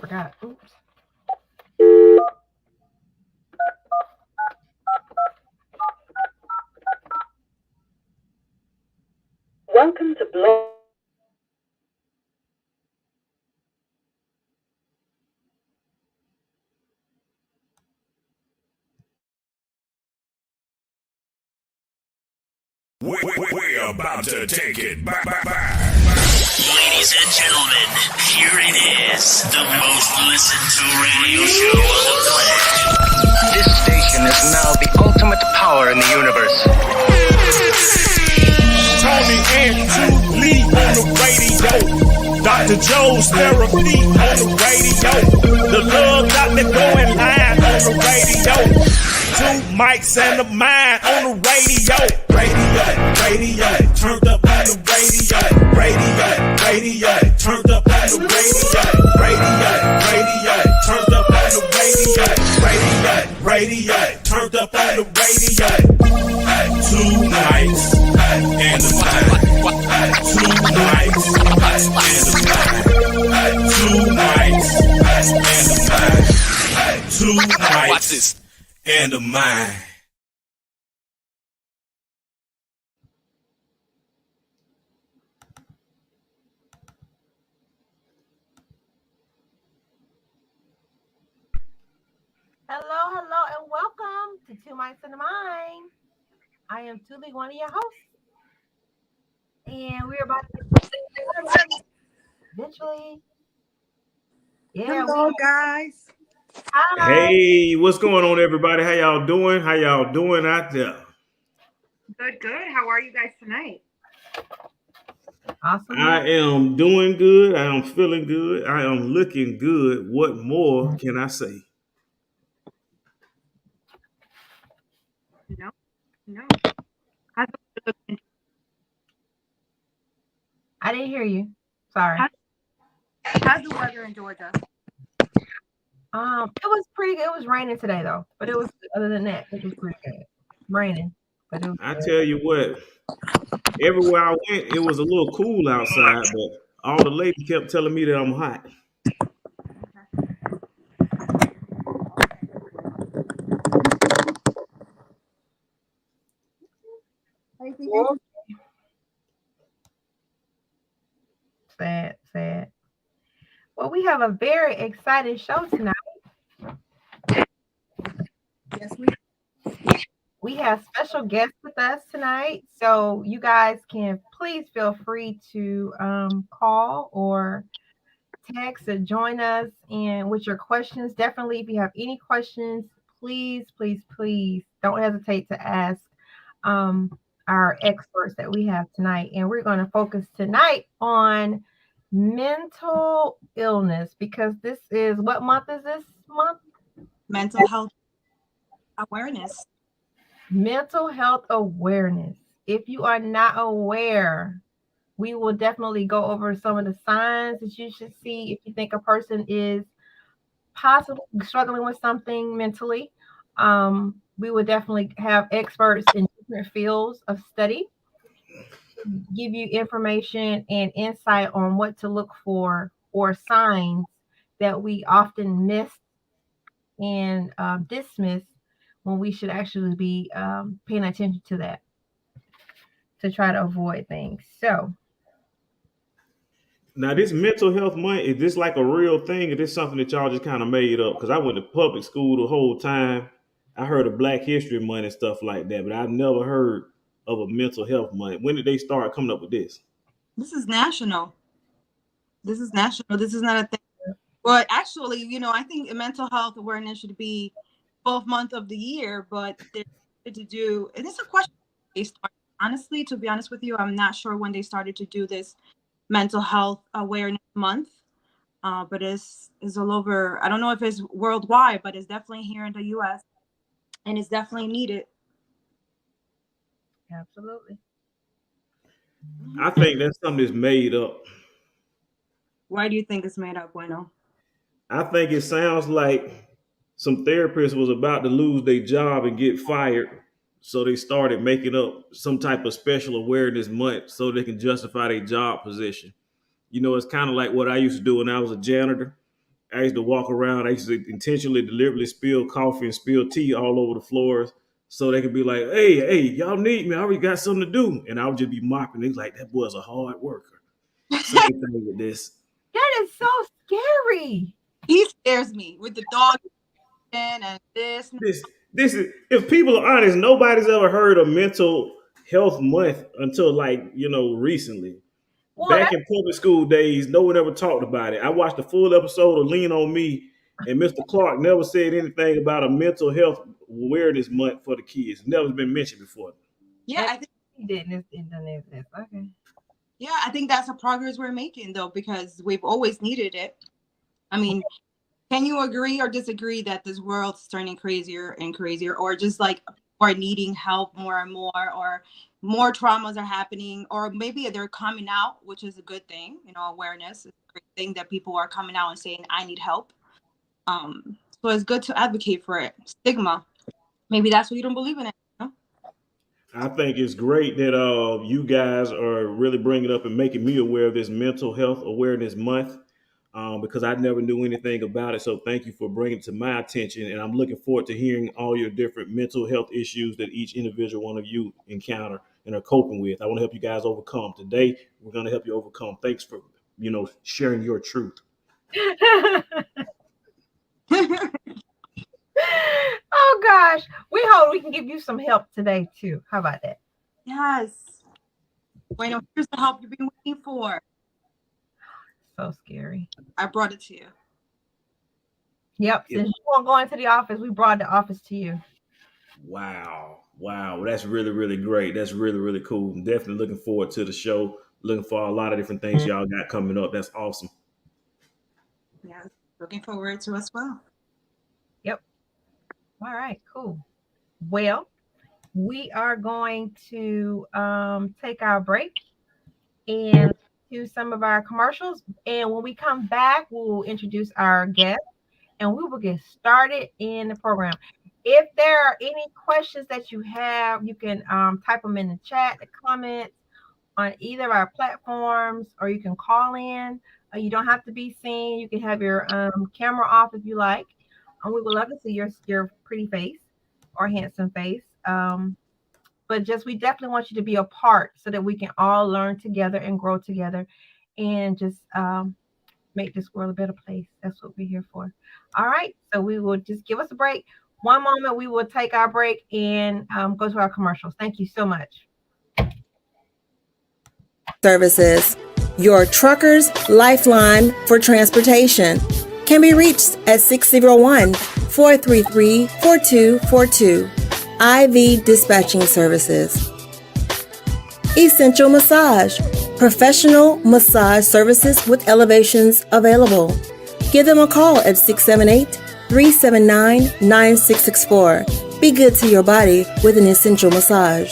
Forgot. Oops. Welcome to Blog. We're about to take it back. Ladies and gentlemen, here it is, the most listened to radio show on the planet. This station is now the ultimate power in the universe. Tony and Julie on the radio. Dr. Joe's therapy on the radio. The love doctor going live on the radio. Two mics and a mind on the radio. Radio, turned up on the radio. Radio, turned up on the radio. Radio, turned up on the radio. Radio, turned up on the radio. Two mics and a mind. Two mics and a mind. Two mics and a mind. Two mics and a mind. Hello, and welcome to Two Mics and a Mind. I am Tuli, one of your hosts, and we're about to eventually. Yeah. Hello, guys. Hi. Hey, what's going on, everybody? How y'all doing? How y'all doing out there? Good. How are you guys tonight? Awesome. I am doing good. I am feeling good. I am looking good. What more can I say? No. How's the weather looking? I didn't hear you. Sorry. How's the weather in Georgia? It was pretty good. It was raining today though, but it was other than that, it was pretty good. Raining, but it was I good. tell you what, everywhere I went, it was a little cool outside, but all the ladies kept telling me that I'm hot. Sad. Well, we have a very exciting show tonight. Yes, We have special guests with us tonight, so you guys can please feel free to call or text or join us and with your questions. Definitely, if you have any questions, please don't hesitate to ask our experts that we have tonight. And we're going to focus tonight on mental illness because this is, what month is this month? mental health awareness. Mental health awareness. If you are not aware, we will definitely go over some of the signs that you should see if you think a person is possibly struggling with something mentally. We would definitely have experts in different fields of study give you information and insight on what to look for or signs that we often miss and dismiss when we should actually be paying attention to that to try to avoid things. So Now, this mental health month, is this like a real thing? Or this something that y'all just kind of made up? Because I went to public school the whole time. I heard of Black History Month and stuff like that, but I've never heard of a mental health month. When did they start coming up with this? This is national. This is national. This is not a thing. But actually, I think mental health awareness should be both month of the year, but they're to do, and it's a question they started. Honestly, to be honest with you, I'm not sure when they started to do this mental health awareness month. But it's all over. I don't know if it's worldwide, but it's definitely here in the US and it's definitely needed. absolutely. I think that's something that's made up. Why do you think it's made up, Bueno? I think it sounds like some therapist was about to lose their job and get fired. So they started making up some type of special awareness month so they can justify their job position. It's kind of like what I used to do when I was a janitor. I used to walk around. I used to intentionally, deliberately spill coffee and spill tea all over the floors so they could be like, hey, y'all need me. I already got something to do. And I would just be mopping. They like, that boy's a hard worker. Same thing with this. That is so scary. He scares me with the dog and this. This is, if people are honest, nobody's ever heard of mental health month until recently. Well, Back in public school days, no one ever talked about it. I watched a full episode of Lean on Me, and Mr. Clark never said anything about a mental health awareness month for the kids. Never been mentioned before. Yeah, I think he didn't. It doesn't exist. Okay. Yeah, I think that's a progress we're making though, because we've always needed it. I mean, can you agree or disagree that this world's turning crazier and crazier, or just like are needing help more and more, or more traumas are happening, or maybe they're coming out, which is a good thing. Awareness is a great thing that people are coming out and saying, I need help. So it's good to advocate for it. Stigma. Maybe that's why you don't believe in it. I think it's great that you guys are really bringing up and making me aware of this mental health awareness month, because I never knew anything about it. So thank you for bringing it to my attention. And I'm looking forward to hearing all your different mental health issues that each individual one of you encounter and are coping with. I want to help you guys overcome. Today, we're going to help you overcome. Thanks for, sharing your truth. Oh gosh, we hope we can give you some help today too. How about that? Yes. Bueno, here's the help you've been waiting for. So scary. I brought it to you. Yep. Since you won't go into the office, we brought the office to you. Wow. That's really, really great. That's really, really cool. I'm definitely looking forward to the show. Looking for a lot of different things y'all got coming up. That's awesome. Yeah, looking forward to as well. Yep. All right, cool. Well, we are going to take our break and do some of our commercials. And when we come back, we'll introduce our guest and we will get started in the program. If there are any questions that you have, you can type them in the chat, the comments on either of our platforms, or you can call in. You don't have to be seen. You can have your camera off if you like. And we would love to see your pretty face or handsome face. But we definitely want you to be a part so that we can all learn together and grow together and just make this world a better place. That's what we're here for. All right. So we will just give us a break. One moment, we will take our break and go to our commercials. Thank you so much. Services, your trucker's lifeline for transportation, can be reached at 601-433-4242. IV Dispatching Services. Essential Massage, professional massage services with elevations available. Give them a call at 678-379-9664. Be good to your body with an essential massage.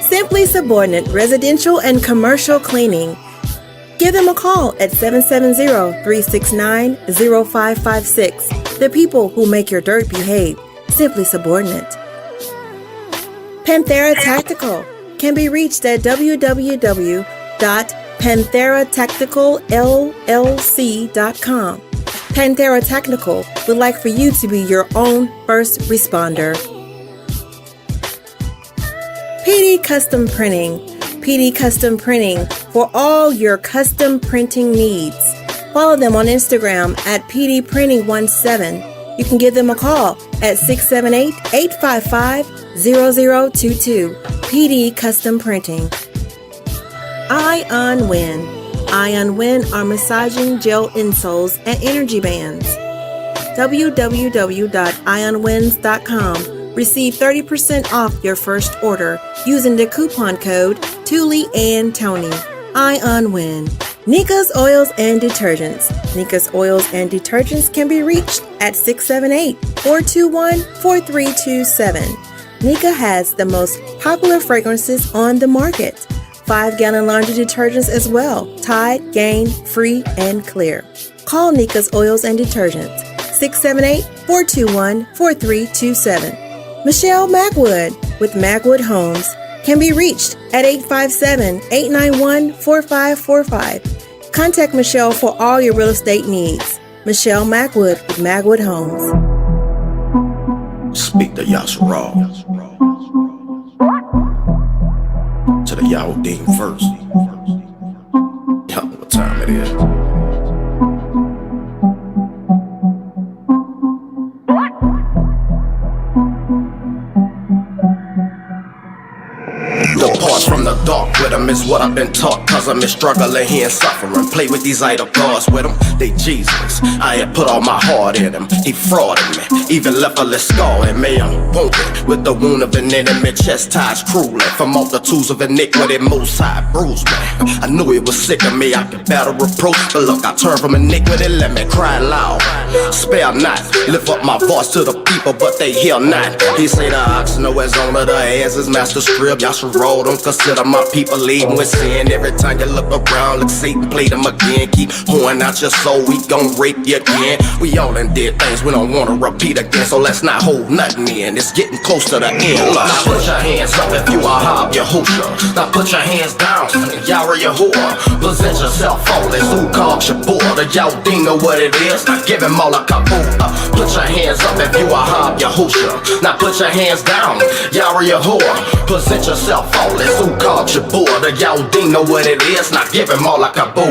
Simply Subordinate Residential and Commercial Cleaning. Give them a call at 770-369-0556. The people who make your dirt behave. Simply Subordinate. Panthera Tactical can be reached at www.pantheratacticalllc.com. Panthera Technical would like for you to be your own first responder. PD Custom Printing. PD Custom Printing for all your custom printing needs. Follow them on Instagram at PDPrinting17. You can give them a call at 678-855-0022. PD Custom Printing. Ion Win. Ion Win are massaging gel insoles and energy bands. www.ionwins.com. Receive 30% off your first order using the coupon code TuliAndTony. Ion Win. Nika's Oils and Detergents. Nika's Oils and Detergents can be reached at 678-421-4327. Nika has the most popular fragrances on the market. 5-gallon laundry detergents as well. Tide, Gain, Free, and Clear. Call Nika's Oils and Detergents. 678-421-4327. Michelle Magwood with Magwood Homes. can be reached at 857-891-4545. Contact Michelle for all your real estate needs. Michelle Macwood with Macwood Homes. Speak to Yashara. To the Yahudim first. Y'all know what time it is. Depart from the dark with them is what I've been taught. Cause I'm struggling here and suffering. Play with these idol gods with them, they Jesus. I had put all my heart in them. He frauded me, even left a little scar in me. I'm wounded with the wound of an enemy, chastised cruelly. From multitudes of iniquity, most high bruised me. I knew he was sick of me, I could battle reproach. But look, I turned from iniquity, let me cry loud. Spare not, lift up my voice to the people, but they hear not. He say the ox know as owner the as his master strip. Y'all should roll, don't consider my people leading with sin. Every time you look around, look Satan play them again. Keep pouring out your soul, we gon' rape you again. We all done did things we don't wanna repeat again, so let's not hold nothing in. It's getting close to the end. Now put your hands up if you are Hob Yahusha. Now put your hands down, Yara Yahuwah. Present yourself holy, Zukar Shabur. The Yahudim know what it is, now give him all a kabul. Put your hands up if you are Hob Yahusha. Now put your hands down, Yara Yahuwah. Present yourself holy, Zukar Shabur. The Yahudim know what it is, now give him all a kabul.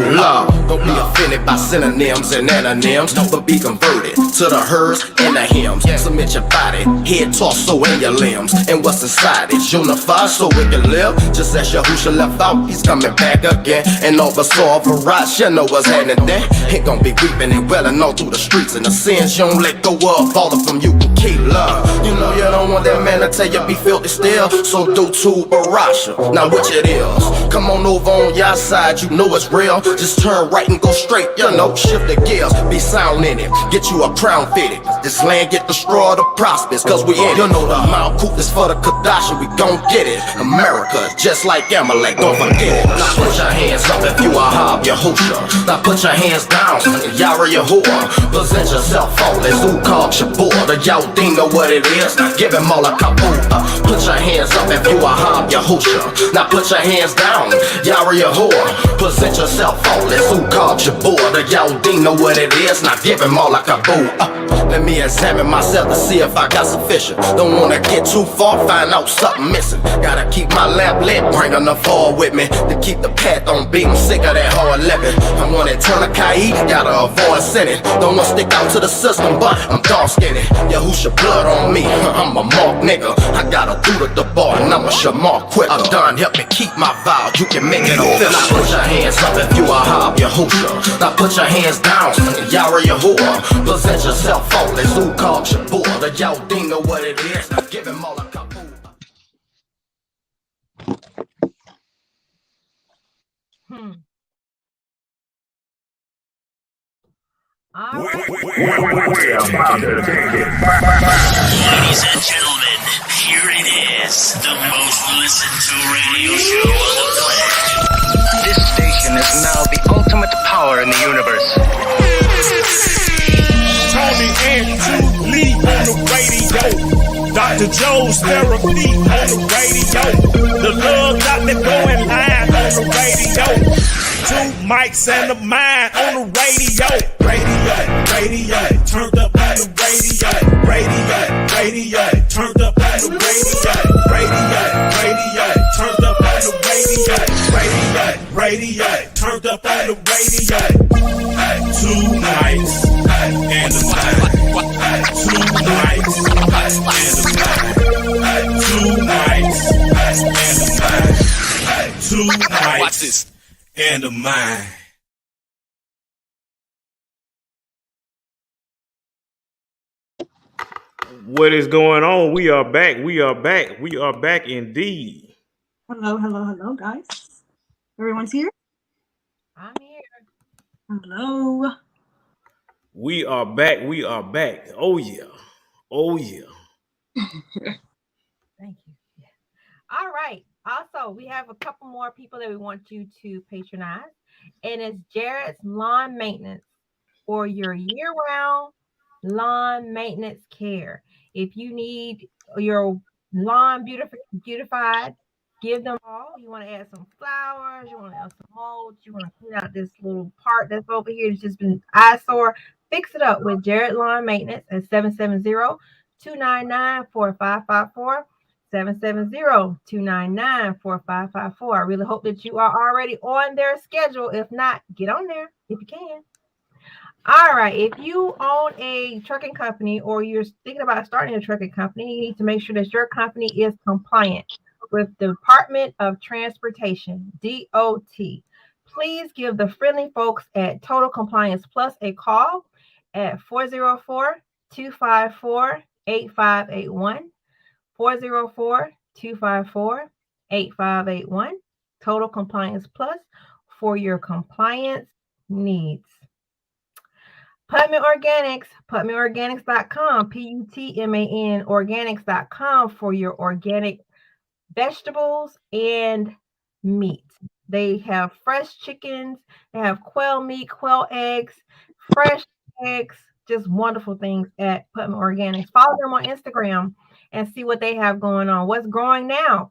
Don't be offended by synonyms and anonyms, but be converted to the hers and the hymns. Submit your body, head, torso, and your limbs, and what's inside it's unified so we can live. Just as Yahusha left out, he's coming back again. And oversaw a rise, you know what's happening there. Ain't gon' be weeping and welling all through the streets, and the sins you don't let go of, all of them you can keep. Love, you know you don't want that man to tell you be filthy still, so do to Barasha. Now which it is, come on over on your side, you know it's real. Just turn right and go straight, you know, shift the gears, be sound in it, get you a crown fitted. This land get destroyed or prosperous, cause we in it. You know the Mount Coop is for the Kadashi, we gon' get it. America, just like Amalek, don't forget it. Now put your hands up if you are Hob Yahusha. Now put your hands down, Yara Yahuwah. Present yourself holy, Zukar Shabur. The Yahudim know what it is, now give him all a kabul. Put your hands up if you are Hob Yahusha. Now put your hands down, Yara Yahuwah. Present yourself holy, Zukar Shabur. The Yahudim know what it is, now give him all a kabul. Let me examine myself to see if I got sufficient. Don't wanna get too far, find out something missing. Gotta keep my lamp lit, bring enough oil with me to keep the path on beat. I'm sick of that hard living. I wanna turn a Kai, gotta avoid sinning. Don't wanna stick out to the system, but I'm dark skinned. Yahusha blood on me, I'm a mark nigga. I gotta do the bar and I'm a shamar quick. I'm done, help me keep my vow. You can make it all. Now put your hands up if you are Hob Yahusha. Now put your hands down, Yara Yahuwah. Present yourself holy, Zukar Shabur. The Yahudim know what it is, now give him all a kabul. All right. Ladies and gentlemen, here it is, the most listened to radio show on the planet. This station is now the ultimate power in the universe. Tony and Julie on the radio. Dr. Joe's therapy on the radio. The love doctor going live on the radio. Two mics and a mind on the radio. Radio, turned up on the radio. Radio, turned up on the radio. Radio, turned up on the radio. Radio, turned up on the radio. Two mics and a mind. Two mics and a mind. Two mics and a mind. Two mics and a mind. What is going on? We are back. We are back. We are back indeed. Hello, guys. Everyone's here? I'm here. Hello. We are back. We are back. Oh yeah. Oh yeah. Thank you. Yeah. All right. Also, we have a couple more people that we want you to patronize, and it's Jared's Lawn Maintenance for your year-round lawn maintenance care. If you need your lawn beautified, Give them all. You want to add some flowers. You want to add some mulch. You want to clean out this little part that's over here that's just been eyesore. Fix it up with Jared Lawn Maintenance at 770-299-4554. 770-299-4554. I really hope that you are already on their schedule. If not, get on there if you can. All right. If you own a trucking company or you're thinking about starting a trucking company, you need to make sure that your company is compliant with the Department of Transportation, DOT. Please give the friendly folks at Total Compliance Plus a call at 404-254-8581. 404-254-8581. Total Compliance Plus for your compliance needs. Putman Organics, putmanorganics.com, PUTMAN organics.com for your organic vegetables and meat. They have fresh chickens, they have quail meat, quail eggs, fresh eggs, just wonderful things at Putman Organics. Follow them on Instagram and see what they have going on. What's growing now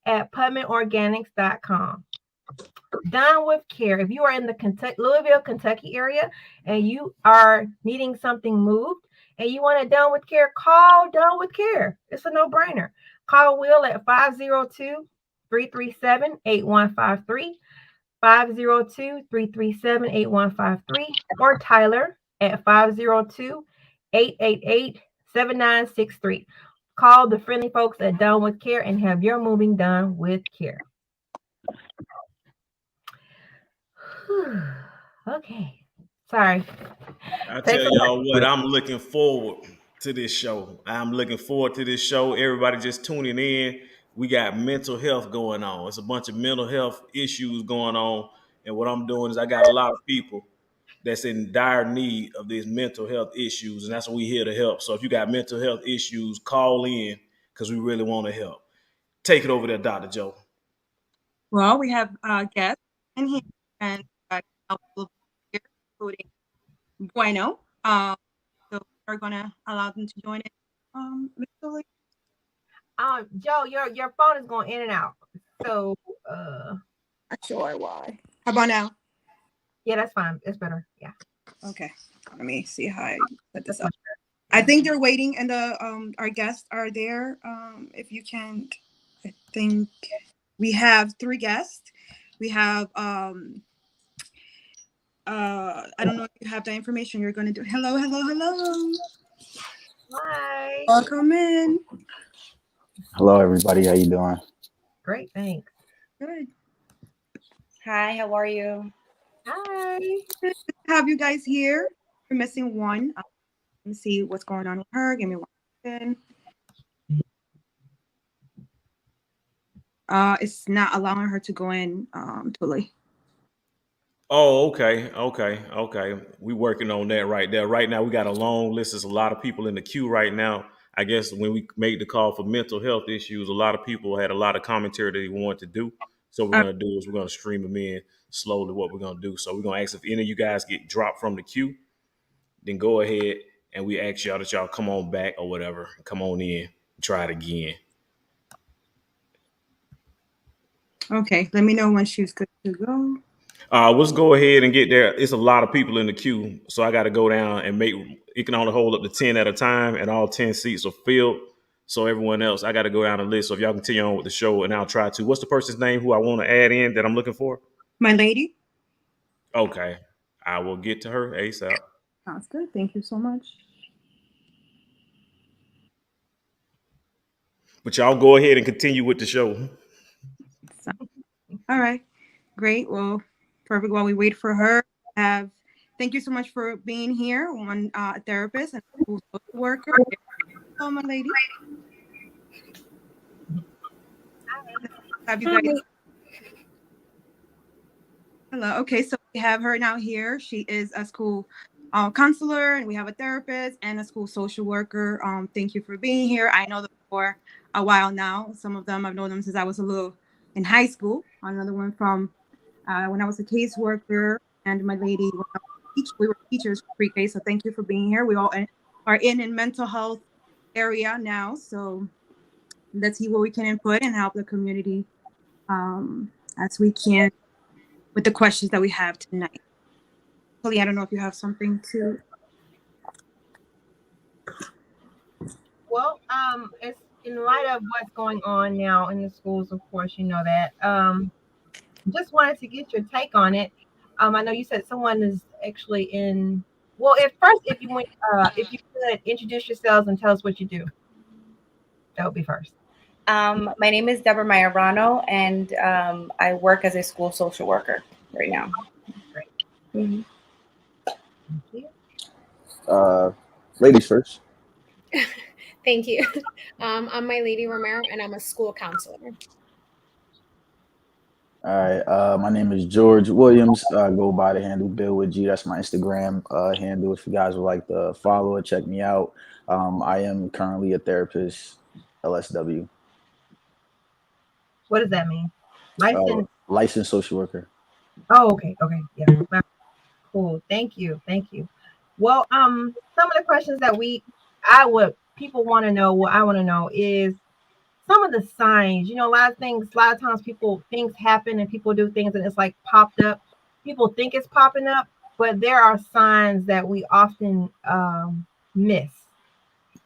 at putmanorganics.com. Done with Care. If you are in the Louisville, Kentucky area and you are needing something moved and you want it done with care, call Done with Care. It's a no-brainer. Call Will at 502-337-8153, 502-337-8153, or Tyler at 502-888-7963. Call the friendly folks at Done with Care and have your moving done with care. Okay. Sorry. I tell y'all what, I'm looking forward to this show. I'm looking forward to this show. Everybody just tuning in. We got mental health going on. It's a bunch of mental health issues going on. And what I'm doing is I got a lot of people that's in dire need of these mental health issues. And that's what we're here to help. So if you got mental health issues, call in because we really want to help. Take it over there, Dr. Joe. Well, we have guests in here and here, including Bueno. So we're gonna allow them to join it. Literally. Joe, your phone is going in and out. So Not sure why. How about now? Yeah, that's fine. It's better. Yeah. Okay. Let me see how I set this up. I think they're waiting and the our guests are there. If you can, I think we have 3 guests. We have I don't know if you have the information you're going to do. Hello. Hi. Welcome in. Hello, everybody. How you doing? Great, thanks. Good. Hi, how are you? Hi. Have you guys here? We're missing one. Let me see what's going on with her. Give me 1 second. It's not allowing her to go in fully. Oh, okay. We working on that right there. Right now, we got a long list. There's a lot of people in the queue right now. I guess when we made the call for mental health issues, a lot of people had a lot of commentary that they wanted to do. So what we're going to do is we're going to stream them in slowly what we're going to do. So we're going to ask if any of you guys get dropped from the queue, then go ahead and we ask y'all that y'all come on back or whatever. Come on in and try it again. Okay, let me know when she's good to go. Let's go ahead and get there. It's a lot of people in the queue, so I got to go down and make. It can only hold up to 10 at a time, and all 10 seats are filled. So everyone else, I got to go down the list. So if y'all continue on with the show, and I'll try to. What's the person's name who I want to add in that I'm looking for? My lady. Okay, I will get to her ASAP. Sounds good. Thank you so much. But y'all go ahead and continue with the show. All right, great. Well, perfect. While we wait for her, thank you so much for being here. One therapist and social worker. Hello, my lady. Have you guys? Hello. Okay, so we have her now here. She is a school counselor, and we have a therapist and a school social worker. Thank you for being here. I know them for a while now. Some of them I've known them since I was a little in high school. Another one from when I was a caseworker, and my lady, we were teachers for pre-K. So thank you for being here. We all are in mental health area now, so let's see what we can input and help the community as we can with the questions that we have tonight. Holly, I don't know if you have something to. Well, it's in light of what's going on now in the schools, of course, you know that. Just wanted to get your take on it. I know you said someone is actually in. Well, at first, if you could introduce yourselves and tell us what you do, that would be first. My name is Deborah Mayorano, and I work as a school social worker right now. Great. Mhm. Thank you. Ladies first. Thank you. I'm my lady Romero, and I'm a school counselor. All right. My name is George Williams. I go by the handle Bill with G. That's my Instagram handle. If you guys would like to follow it, check me out. I am currently a therapist, LSW, What does that mean? License. licensed social worker. Oh, okay. Okay. Yeah. Cool. Thank you. Thank you. Well, some of the questions that people want to know, what I want to know is some of the signs. You know, a lot of times things happen and people do things and it's like popped up. People think it's popping up, but there are signs that we often miss.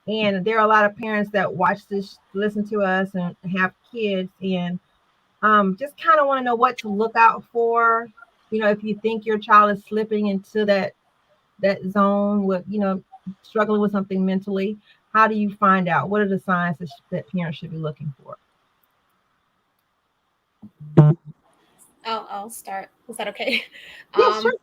And there are a lot of parents that watch this, listen to us, and have kids, and just kind of want to know what to look out for. You know, if you think your child is slipping into that zone with, struggling with something mentally, how do you find out? What are the signs that parents should be looking for? I'll start. Is that okay? Yeah, sure.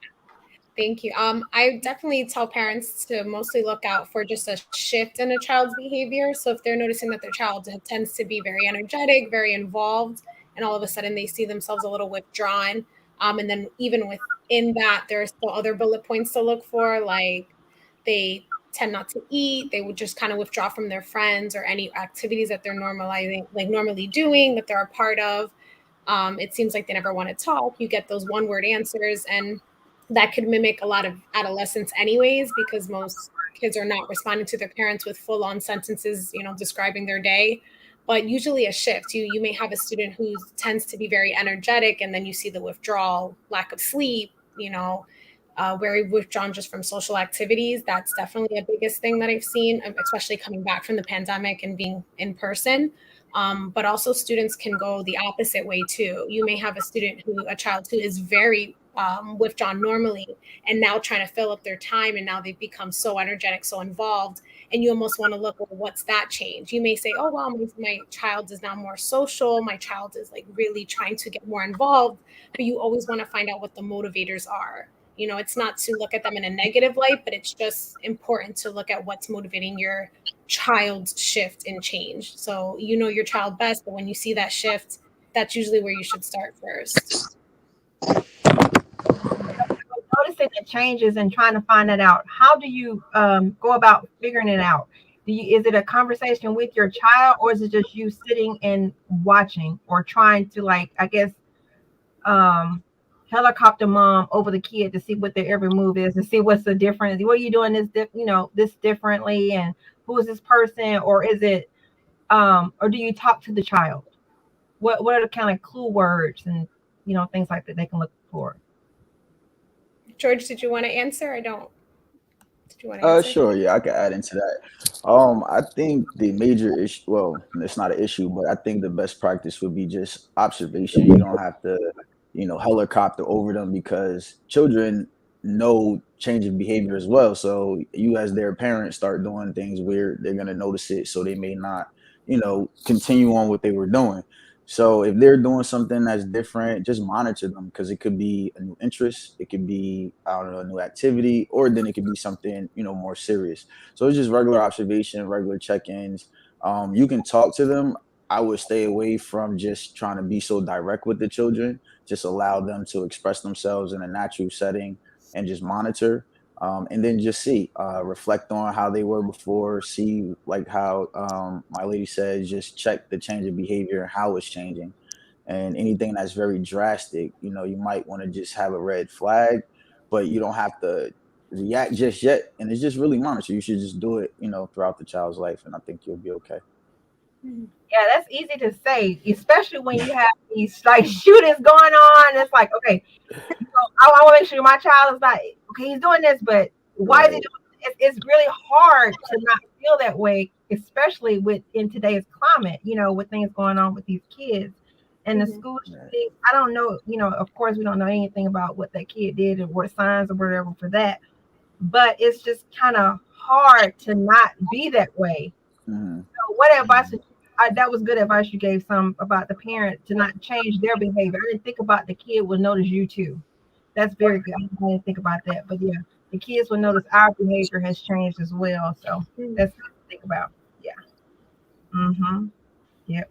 Thank you. I definitely tell parents to mostly look out for just a shift in a child's behavior. So if they're noticing that their child tends to be very energetic, very involved, and all of a sudden they see themselves a little withdrawn, and then even within that, there are still other bullet points to look for, like they tend not to eat, they would just kind of withdraw from their friends or any activities that they're normally doing that they're a part of. It seems like they never want to talk. You get those one word answers, and that could mimic a lot of adolescence, anyways, because most kids are not responding to their parents with full on sentences, describing their day. But usually a shift. You may have a student who tends to be very energetic, and then you see the withdrawal, lack of sleep, very withdrawn just from social activities. That's definitely a biggest thing that I've seen, especially coming back from the pandemic and being in person. But also students can go the opposite way too. You may have a child who is very withdrawn normally and now trying to fill up their time, and now they've become so energetic, so involved, and you almost want to look, well, what's that change? You may say, oh, well, my child is now more social. My child is like really trying to get more involved, but you always want to find out what the motivators are. It's not to look at them in a negative light, but it's just important to look at what's motivating your child's shift and change. So you know your child best, but when you see that shift, that's usually where you should start first. Noticing the changes and trying to find that out. How do you go about figuring it out? Is it a conversation with your child, or is it just you sitting and watching, or trying to, like, I guess, helicopter mom over the kid to see what their every move is, to see what's the difference? What are you doing this differently, and who is this person? Or is it or do you talk to the child? What are the kind of clue words and things like that they can look for? George, did you want to answer? I don't. Did you want to answer? Sure. Yeah, I can add into that. I think the major issue, well, it's not an issue, but I think the best practice would be just observation. You don't have to, helicopter over them, because children know changing behavior as well. So you, as their parent, start doing things weird, they're gonna notice it. So they may not, continue on what they were doing. So if they're doing something that's different, just monitor them, because it could be a new interest, it could be, I don't know, a new activity, or then it could be something, more serious. So it's just regular observation, regular check-ins. You can talk to them. I would stay away from just trying to be so direct with the children. Just allow them to express themselves in a natural setting and just monitor. And then just reflect on how they were before, see like how my lady said, just check the change of behavior and how it's changing. And anything that's very drastic, you might want to just have a red flag, but you don't have to react just yet. And it's just really monitor. You should just do it, throughout the child's life. And I think you'll be okay. Yeah, that's easy to say, especially when you have these like shootings going on. It's like, okay, I want to make sure my child is not okay. He's doing this, but why is he Right. doing? It's really hard to not feel that way, especially with in today's climate. With things going on with these kids and the school Right. shooting. I don't know. Of course, we don't know anything about what that kid did and what signs or whatever for that. But it's just kind of hard to not be that way. Mm-hmm. So what advice that was good advice you gave some about the parent to not change their behavior. I didn't think about the kid will notice you too. That's very good. I didn't think about that. But yeah, the kids will notice our behavior has changed as well. So that's good to think about. Yeah. Mm-hmm. Yep.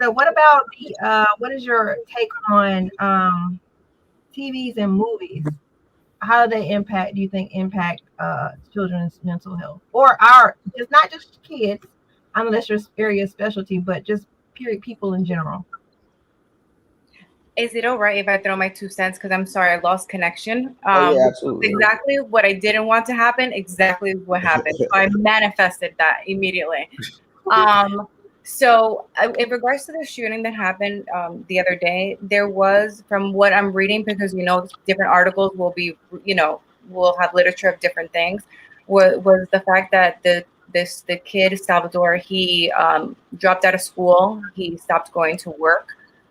So what about what is your take on TVs and movies? How do they do you think impact children's mental health or our just not just kids? I know that's your area of specialty, but just period people in general. Is it all right if I throw my 2 cents? Because I'm sorry, I lost connection. Oh yeah, Which was absolutely. exactly what I didn't want to happen, exactly what happened. So I manifested that immediately. Um, in regards to the shooting that happened the other day, there was, from what I'm reading, because different articles will be, will have literature of different things, was the fact that the kid Salvador, he dropped out of school, he stopped going to work.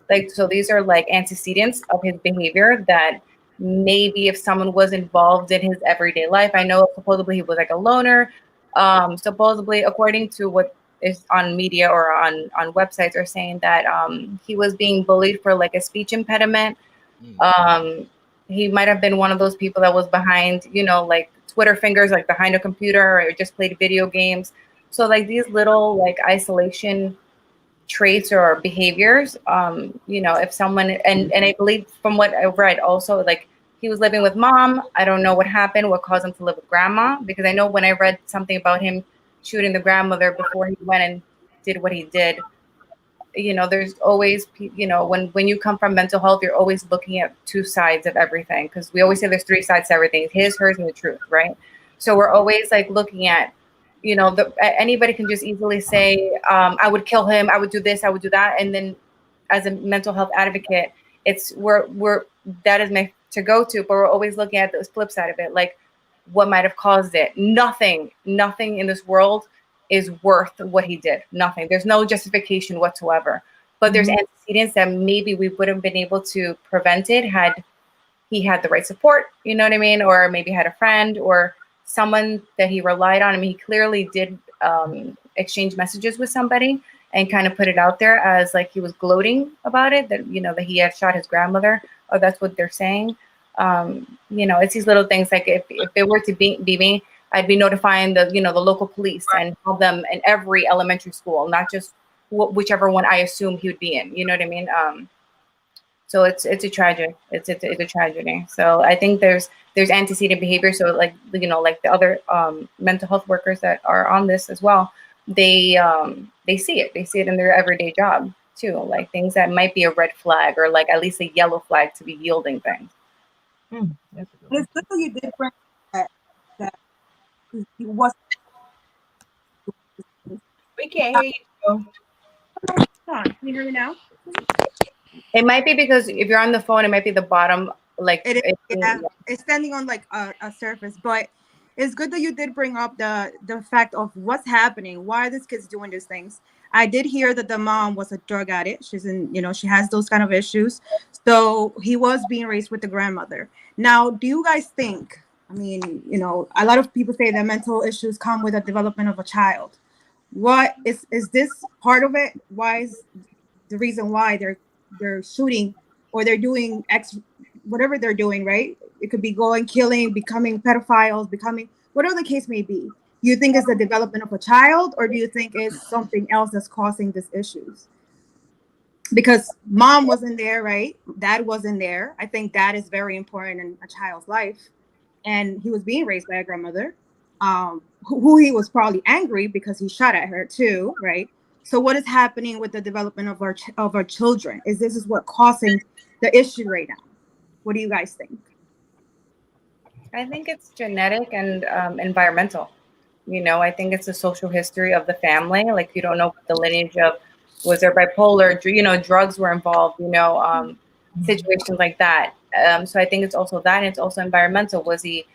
Like, so these are like antecedents of his behavior that maybe if someone was involved in his everyday life, I know supposedly he was like a loner. Supposedly, according to what is on media or on websites, are saying that he was being bullied for like a speech impediment. Um, he might have been one of those people that was behind, like Twitter fingers, like behind a computer, or just played video games. So like these little like isolation traits or behaviors, if someone, and I believe from what I read also, like he was living with mom. I don't know what happened, what caused him to live with grandma, because I know when I read something about him shooting the grandmother before he went and did what he did, there's always, when you come from mental health, you're always looking at two sides of everything, because we always say there's three sides to everything: his, hers, and the truth, right? So we're always like looking at, anybody can just easily say, I would kill him, I would do this, I would do that. And then as a mental health advocate, it's we're that is my to go to, but we're always looking at the flip side of it, like what might have caused it. Nothing in this world is worth what he did. Nothing. There's no justification whatsoever. But there's antecedents that maybe we would have been able to prevent it had he had the right support, you know what I mean? Or maybe had a friend or someone that he relied on. I mean, he clearly did exchange messages with somebody and kind of put it out there as like he was gloating about it, that, that he had shot his grandmother, or that's what they're saying. It's these little things, like if it were to be me, I'd be notifying the local police and have them in every elementary school, not just whichever one I assume he would be in. You know what I mean? So it's a tragic. It's a tragedy. So I think there's antecedent behavior. So like like the other mental health workers that are on this as well, they see it. They see it in their everyday job too, like things that might be a red flag or like at least a yellow flag to be yielding things. It's good that you did bring that he was. We can't hear you. Can you hear me now? It might be because if you're on the phone, it might be the bottom, like it's standing on like a surface. But it's good that you did bring up the fact of what's happening. Why are these kids doing these things? I did hear that the mom was a drug addict. She's in, she has those kind of issues. So he was being raised with the grandmother. Now, do you guys think? I mean, a lot of people say that mental issues come with the development of a child. What is this part of it? Why is the reason why they're shooting or they're doing whatever they're doing, right? It could be going, killing, becoming pedophiles, becoming whatever the case may be. Do you think it's the development of a child, or do you think it's something else that's causing these issues? Because mom wasn't there, right? Dad wasn't there. I think that is very important in a child's life. And he was being raised by a grandmother, who he was probably angry because he shot at her too, right? So what is happening with the development of our children? Is this what causing the issue right now? What do you guys think? I think it's genetic and environmental. You know, I think it's a social history of the family. Like you don't know the lineage of, was there bipolar, you know, drugs were involved, you know, situations like that. So I think it's also that, and it's also environmental. Was he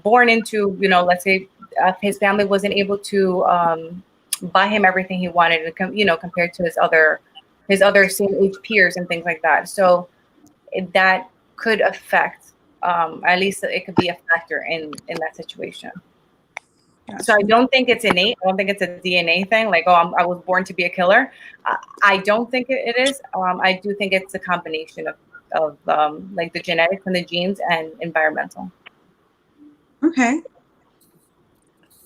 born into, you know, let's say his family wasn't able to buy him everything he wanted, you know, compared to his other same age peers and things like that. So that could affect, at least it could be a factor in that situation. So I don't think it's innate. I don't think it's a DNA thing. Like, oh, I was born to be a killer. I don't think it is. I do think it's a combination of like the genetics and the genes and environmental. Okay.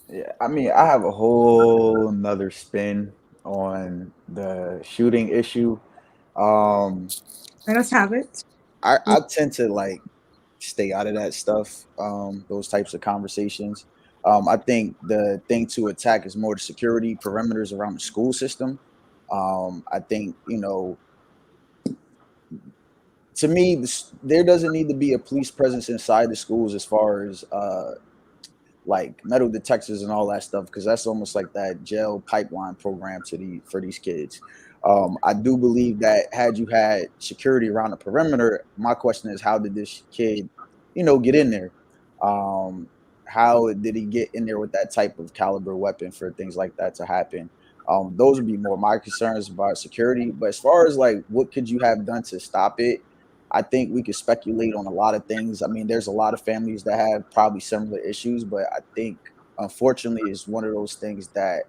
Yeah, I mean, I have a whole nother spin on the shooting issue. Um, Let us have it. I tend to like stay out of that stuff, those types of conversations. I think the thing to attack is more the security perimeters around the school system. I think, you know, to me, there doesn't need to be a police presence inside the schools as far as like metal detectors and all that stuff, because that's almost like that jail pipeline program for these kids. I do believe that had you had security around the perimeter, my question is, how did this kid, you know, get in there? Um, how did he get in there with that type of caliber weapon for things like that to happen? Those would be more my concerns about security. But as far as like what could you have done to stop it, I think we could speculate on a lot of things. I mean, there's a lot of families that have probably similar issues, but I think unfortunately it's one of those things that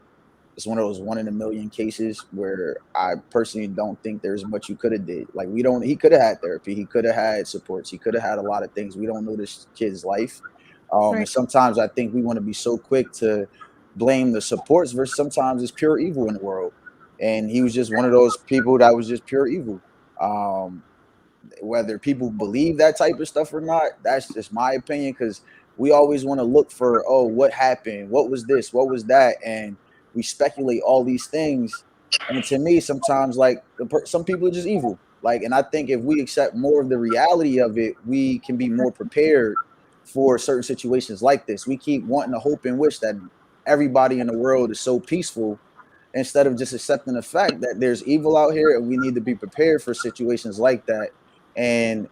it's one of those one in a million cases where I personally don't think there's much you could have did. Like we don't, he could have had therapy, he could have had supports, he could have had a lot of things. We don't know this kid's life. And sometimes I think we want to be so quick to blame the supports versus sometimes it's pure evil in the world. And he was just one of those people that was just pure evil. Um, whether people believe that type of stuff or not, that's just my opinion, because we always want to look for, oh, what happened, what was this, what was that, and we speculate all these things. And to me, sometimes like some people are just evil, like, and I think if we accept more of the reality of it, we can be more prepared for certain situations like this. We keep wanting to hope and wish that everybody in the world is so peaceful, instead of just accepting the fact that there's evil out here and we need to be prepared for situations like that. And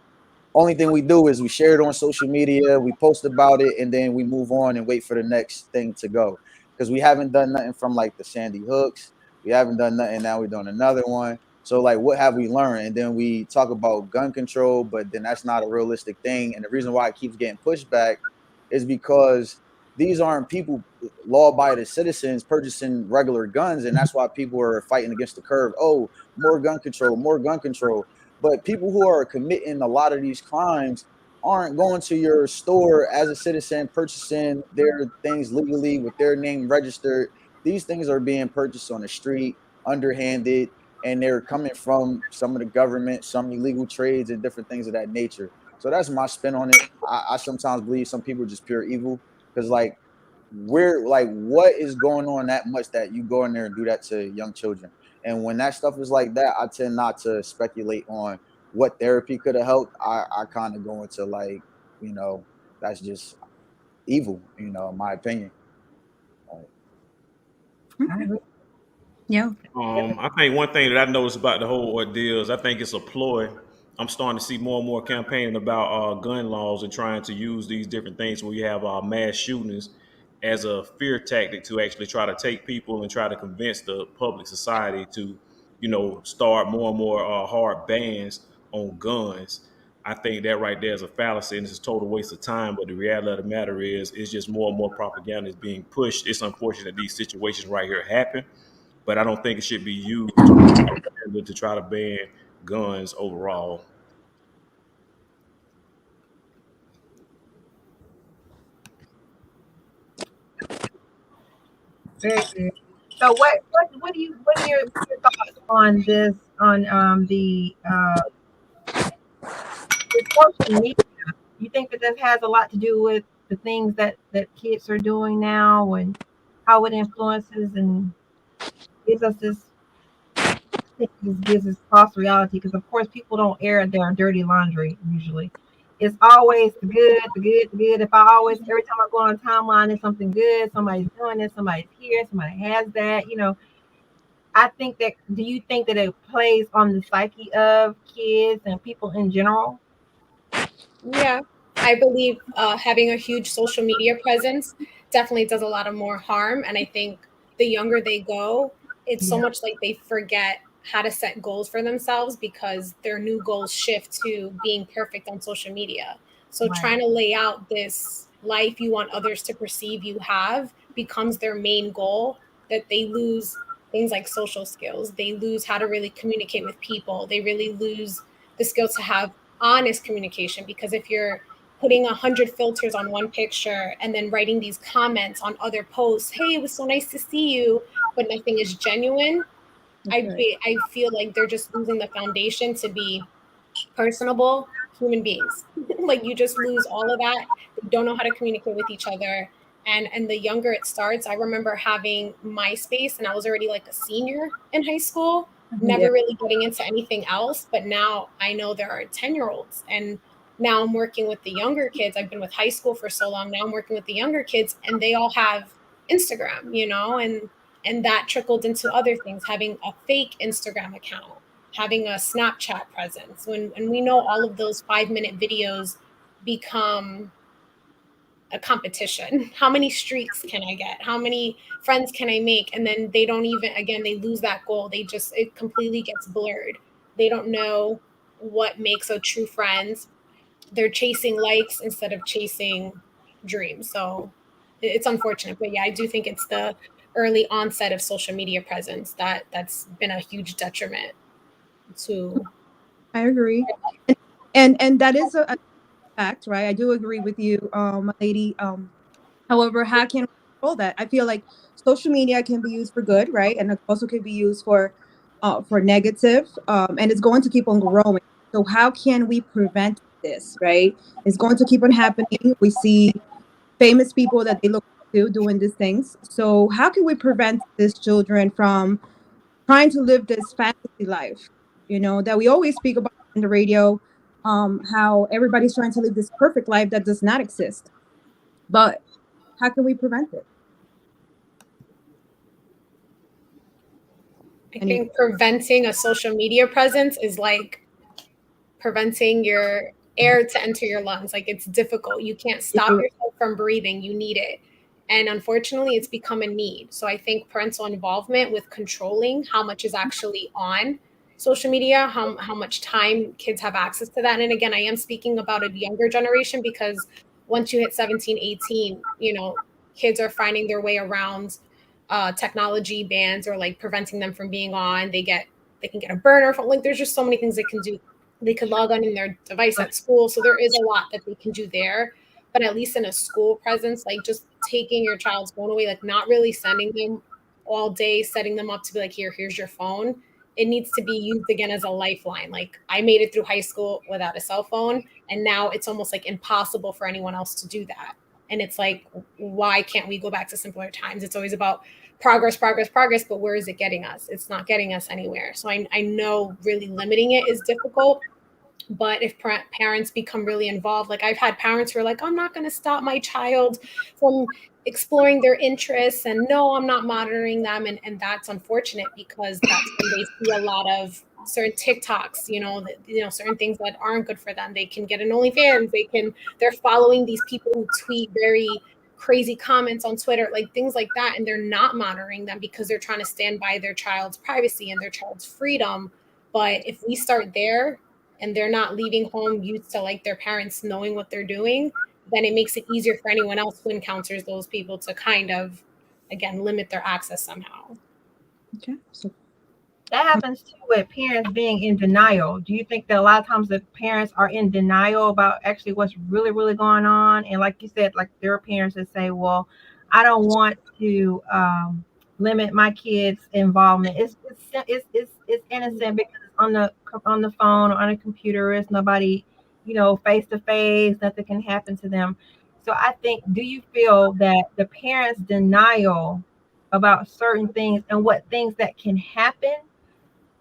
only thing we do is we share it on social media, we post about it, and then we move on and wait for the next thing to go. Because we haven't done nothing from like the Sandy Hooks. We haven't done nothing. Now we're doing another one. So like, what have we learned? And then we talk about gun control, but then that's not a realistic thing. And the reason why it keeps getting pushed back is because these aren't people, law-abiding citizens purchasing regular guns, and that's why people are fighting against the curve. Oh, more gun control, more gun control. But people who are committing a lot of these crimes aren't going to your store as a citizen, purchasing their things legally with their name registered. These things are being purchased on the street, underhanded, and they're coming from some of the government, some illegal trades, and different things of that nature. So that's my spin on it. I sometimes believe some people are just pure evil, because like, we're like, what is going on that much that you go in there and do that to young children? And when that stuff is like that, I tend not to speculate on what therapy could have helped. I kind of go into like, you know, that's just evil, you know, in my opinion. Yeah. I think one thing that I noticed about the whole ordeal is I think it's a ploy. I'm starting to see more and more campaigning about gun laws and trying to use these different things where you have mass shootings as a fear tactic to actually try to take people and try to convince the public society to, you know, start more and more hard bans on guns. I think that right there is a fallacy and it's a total waste of time. But the reality of the matter is, it's just more and more propaganda is being pushed. It's unfortunate that these situations right here happen, but I don't think it should be used to try to ban guns overall. Very good. So what are your thoughts on this, on the social media? You think that this has a lot to do with the things that kids are doing now, and how it influences and gives us this, it just gives us false reality, because of course people don't air their dirty laundry usually. It's always the good, the good, the good. If I always, every time I go on a timeline, it's something good. Somebody's doing this, somebody's here, somebody has that. I think that, do you think that it plays on the psyche of kids and people in general? Yeah, I believe having a huge social media presence definitely does a lot of more harm. And I think the younger they go, it's so Yeah, much like they forget how to set goals for themselves because their new goals shift to being perfect on social media. So right, trying to lay out this life you want others to perceive you have becomes their main goal, that they lose things like social skills. They lose how to really communicate with people. They really lose the skill to have honest communication, because if you're putting 100 filters on one picture and then writing these comments on other posts, hey, it was so nice to see you, but nothing is genuine, That's right. I feel like they're just losing the foundation to be personable human beings. Like you just lose all of that. They don't know how to communicate with each other. And the younger it starts, I remember having MySpace and I was already like a senior in high school, Yeah. never really getting into anything else. But now I know there are 10-year-olds, and now I'm working with the younger kids. I've been with high school for so long. Now I'm working with the younger kids and they all have Instagram, and that trickled into other things, having a fake Instagram account, having a Snapchat presence, when and we know all of those 5-minute videos become a competition. How many streaks can I get? How many friends can I make? And then they don't even, again, they lose that goal. It completely gets blurred. They don't know what makes a true friend. They're chasing likes instead of chasing dreams. So it's unfortunate, but yeah, I do think it's the early onset of social media presence that's been a huge detriment to. I agree. And that is a fact, right? I do agree with you, lady. However, how can we control that? I feel like social media can be used for good, right? And it also can be used for negative, and it's going to keep on growing. So how can we prevent this, right? It's going to keep on happening. We see famous people that they look to doing these things. So how can we prevent these children from trying to live this fantasy life, that we always speak about in the radio, how everybody's trying to live this perfect life that does not exist. But how can we prevent it? I Any think preventing a social media presence is like preventing your air to enter your lungs. Like it's difficult. You can't stop yourself from breathing. You need it. And unfortunately, it's become a need. So I think parental involvement with controlling how much is actually on social media, how much time kids have access to that. And again, I am speaking about a younger generation because once you hit 17, 18, kids are finding their way around technology bans or like preventing them from being on. They can get a burner from, like there's just so many things they can do. They could log on in their device at school. So there is a lot that they can do there. But at least in a school presence, like just taking your child's phone away, like not really sending them all day, setting them up to be like, here's your phone. It needs to be used again as a lifeline. Like I made it through high school without a cell phone, and now it's almost like impossible for anyone else to do that. And it's like, why can't we go back to simpler times? It's always about progress, progress, progress, but where is it getting us? It's not getting us anywhere. So I know really limiting it is difficult, but if parents become really involved, like I've had parents who are like, I'm not going to stop my child from exploring their interests, and no, I'm not monitoring them. And that's unfortunate because that's when they see a lot of certain TikToks, certain things that aren't good for them. They can get an OnlyFans. They're following these people who tweet very crazy comments on Twitter, like things like that. And they're not monitoring them because they're trying to stand by their child's privacy and their child's freedom. But if we start there, and they're not leaving home used to like their parents knowing what they're doing, then it makes it easier for anyone else who encounters those people to kind of, again, limit their access somehow. Okay. So That happens too with parents being in denial. Do you think that a lot of times the parents are in denial about actually what's really, really going on? And like you said, like there are parents that say, well, I don't want to limit my kids' involvement. It's innocent because it's on the phone or on a computer. It's nobody, face to face. Nothing can happen to them. So I think, do you feel that the parents' denial about certain things and what things that can happen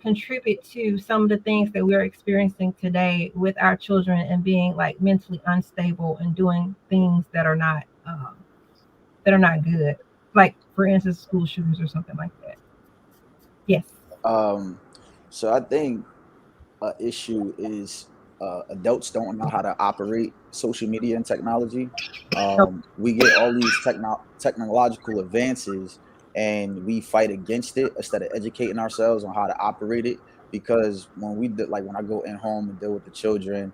contribute to some of the things that we're experiencing today with our children and being like mentally unstable and doing things that are not good, like for instance school shootings or something like that. Yes. Um, so I think issue is adults don't know how to operate social media and technology. Oh, We get all these technological advances and we fight against it instead of educating ourselves on how to operate it. Because when we did, like when I go in home and deal with the children,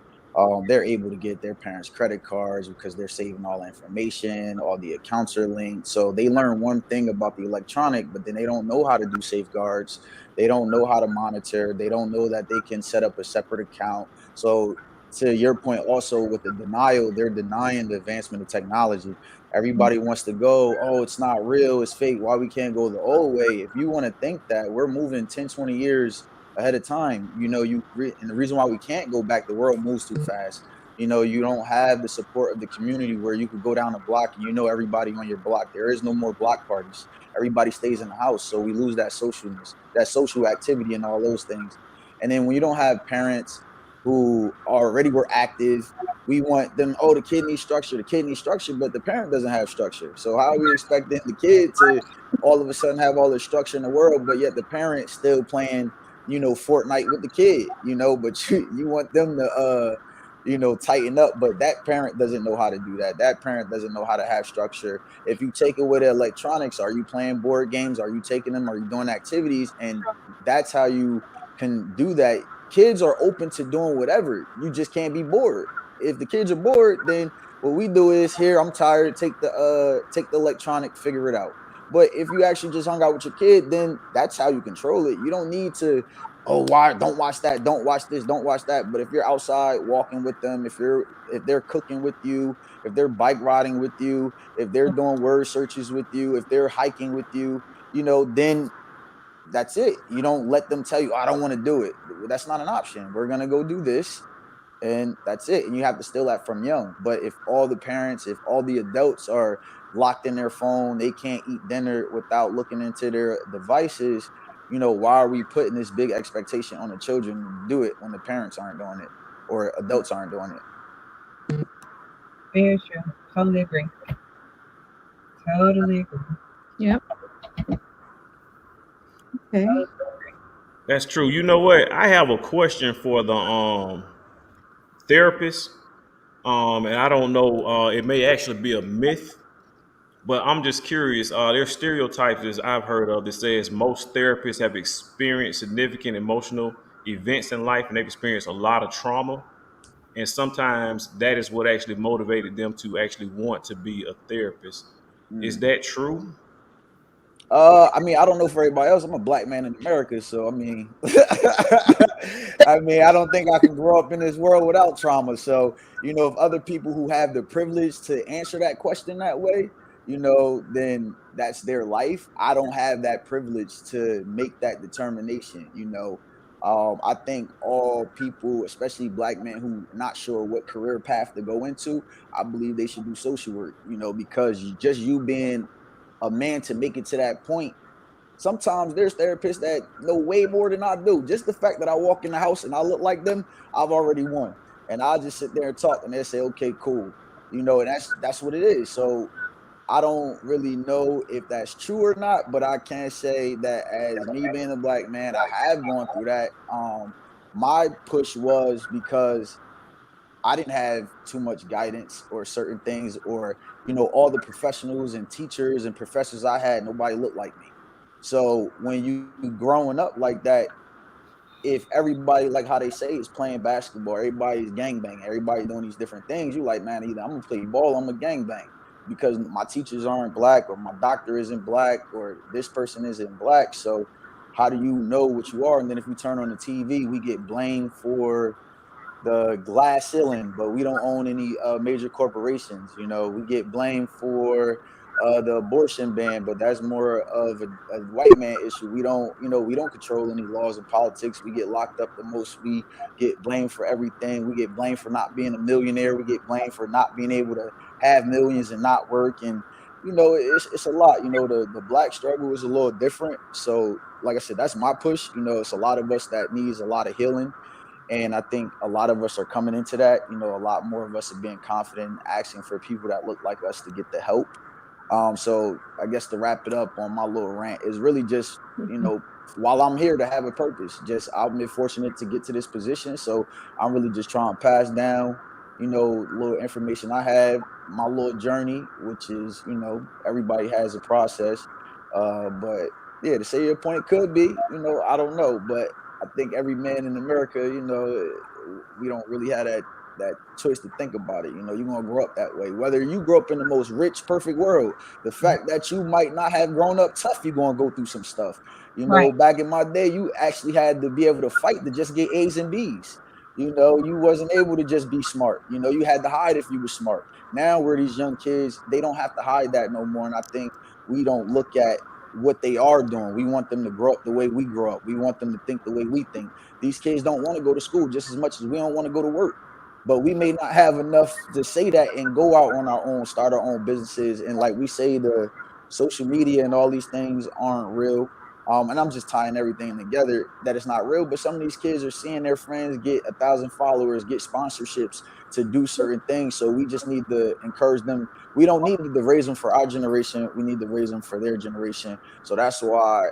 they're able to get their parents' credit cards because they're saving all the information, all the accounts are linked. So they learn one thing about the electronic, but then they don't know how to do safeguards. They don't know how to monitor. They don't know that they can set up a separate account. So to your point, also with the denial, they're denying the advancement of technology. Everybody wants to go, oh, it's not real, it's fake. Why we can't go the old way? If you want to think that, we're moving 10, 20 years ahead of time. And the reason why we can't go back, the world moves too fast. You don't have the support of the community where you could go down a block and everybody on your block. There is no more block parties. Everybody stays in the house, so we lose that socialness, that social activity, and all those things. And then when you don't have parents who already were active, we want them, oh, the kid needs structure, but the parent doesn't have structure. So how are we expecting the kid to all of a sudden have all the structure in the world, but yet the parent still playing, Fortnite with the kid, but you want them to tighten up, but that parent doesn't know how to do that. That parent doesn't know how to have structure. If you take away the electronics, are you playing board games? Are you taking them? Are you doing activities? And that's how you can do that. Kids are open to doing whatever. You just can't be bored. If the kids are bored, then what we do is, here, I'm tired, take the electronic, figure it out. But if you actually just hung out with your kid, then that's how you control it. You don't need to, oh, why, don't watch that, don't watch this, don't watch that. But if you're outside walking with them, if they're cooking with you, if they're bike riding with you, if they're doing word searches with you, if they're hiking with you, then that's it. You don't let them tell you, I don't want to do it. That's not an option. We're gonna go do this, and that's it. And you have to still that from young. But if all the parents, if all the adults are locked in their phone, they can't eat dinner without looking into their devices, why are we putting this big expectation on the children to do it when the parents aren't doing it or adults aren't doing it? very true. Totally agree. Totally agree. Yep. Okay. Totally agree. That's true. You know what? I have a question for the therapist. And I don't know, it may actually be a myth, but I'm just curious. There's stereotypes that I've heard of that says most therapists have experienced significant emotional events in life and they've experienced a lot of trauma. And sometimes that is what actually motivated them to actually want to be a therapist. Is Mm. that true? I mean, I don't know for everybody else. I'm a black man in America, so I mean, I don't think I can grow up in this world without trauma. So, if other people who have the privilege to answer that question that way, then that's their life. I don't have that privilege to make that determination. I think all people, especially black men who are not sure what career path to go into, I believe they should do social work. Because just you being a man to make it to that point. Sometimes there's therapists that know way more than I do. Just the fact that I walk in the house and I look like them, I've already won. And I'll just sit there and talk and they say, okay, cool. And that's what it is. So I don't really know if that's true or not, but I can say that as me being a black man, I have gone through that. My push was because I didn't have too much guidance or certain things, or all the professionals and teachers and professors I had, nobody looked like me. So when you growing up like that, if everybody, like how they say, is playing basketball, everybody's gangbanging, everybody doing these different things, you like, man, either I'm gonna play ball, I'm a gangbang, because my teachers aren't black, or my doctor isn't black, or this person isn't black. So how do you know what you are? And then if we turn on the TV, we get blamed for the glass ceiling, but we don't own any major corporations. We get blamed for the abortion ban, but that's more of a white man issue. We don't control any laws of politics. We get locked up the most. We get blamed for everything. We get blamed for not being a millionaire. We get blamed for not being able to have millions and not work. And it's a lot. The black struggle is a little different. So like I said, that's my push. It's a lot of us that needs a lot of healing. And I think a lot of us are coming into that. A lot more of us are being confident and asking for people that look like us to get the help. So I guess to wrap it up on my little rant is really just, while I'm here to have a purpose, just I've been fortunate to get to this position. So I'm really just trying to pass down, little information I have, my little journey, which is, everybody has a process. But yeah, to say your point could be, I don't know. But I think every man in America, we don't really have that choice to think about it. You're gonna grow up that way. Whether you grow up in the most rich, perfect world, the fact that you might not have grown up tough, you're gonna go through some stuff. Right. Back in my day, you actually had to be able to fight to just get A's and B's. You wasn't able to just be smart. You had to hide if you were smart. Now where these young kids, they don't have to hide that no more. And I think we don't look at what they are doing. We want them to grow up the way we grow up. We want them to think the way we think. These kids don't want to go to school just as much as we don't want to go to work. But we may not have enough to say that and go out on our own, start our own businesses. And like we say, the social media and all these things aren't real. And I'm just tying everything together that it's not real. But some of these kids are seeing their friends get 1,000 followers, get sponsorships to do certain things. So we just need to encourage them. We don't need to raise them for our generation. We need to raise them for their generation. So that's why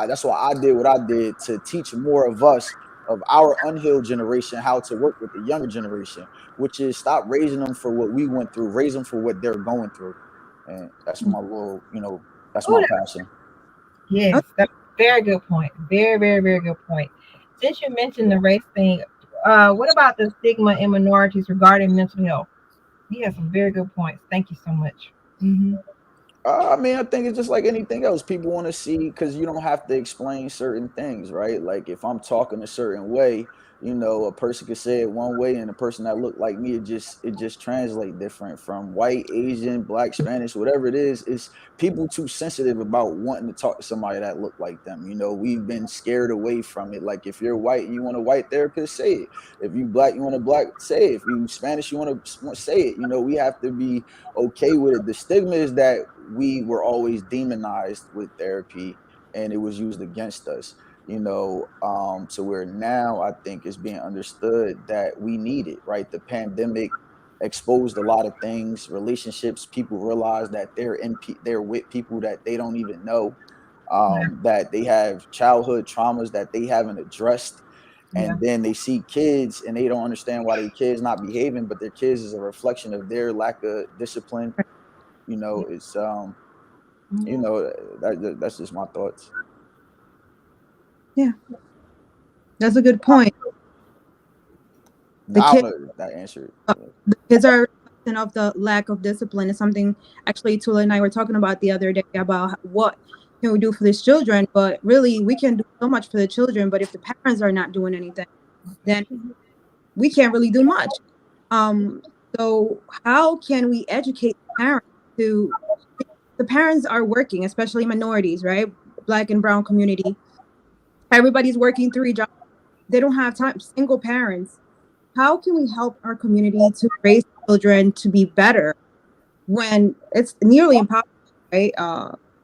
that's why I did what I did, to teach more of us, of our unhealed generation, how to work with the younger generation, which is stop raising them for what we went through, raise them for what they're going through. And that's my little, that's Oh, my passion. yes, that's a very good point. Very, very, very good point. Since you mentioned the race thing, what about the stigma in minorities regarding mental health? You have some very good points. Thank you so much. Hmm. I mean, I think it's just like anything else. People want to see, because you don't have to explain certain things, right? Like if I'm talking a certain way, a person could say it one way, and a person that looked like me, it just translate different from white, Asian, black, Spanish, whatever it is. It's people too sensitive about wanting to talk to somebody that look like them. We've been scared away from it. Like if you're white and you want a white therapist, say it. If you black, you want a black, say it. If you Spanish, you want to say it. We have to be okay with it. The stigma is that we were always demonized with therapy and it was used against us, to where now I think it's being understood that we need it, right? The pandemic exposed a lot of things, relationships. People realize that they're with people that they don't even know, Yeah, that they have childhood traumas that they haven't addressed. yeah. And then they see kids and they don't understand why their kids not behaving, but their kids is a reflection of their lack of discipline. It's Mhm. that's just my thoughts. Yeah, that's a good point. The I don't kids, know if that answered. the kids are a reflection of the lack of discipline. Is something actually Tula and I were talking about the other day about what can we do for these children. But really, we can do so much for the children. But if the parents are not doing anything, then we can't really do much. Um, so how can we educate parents to? The parents are working, especially minorities, right? Black and brown community. Everybody's working 3 jobs. They don't have time. Single parents. How can we help our community to raise children to be better when it's nearly impossible, right?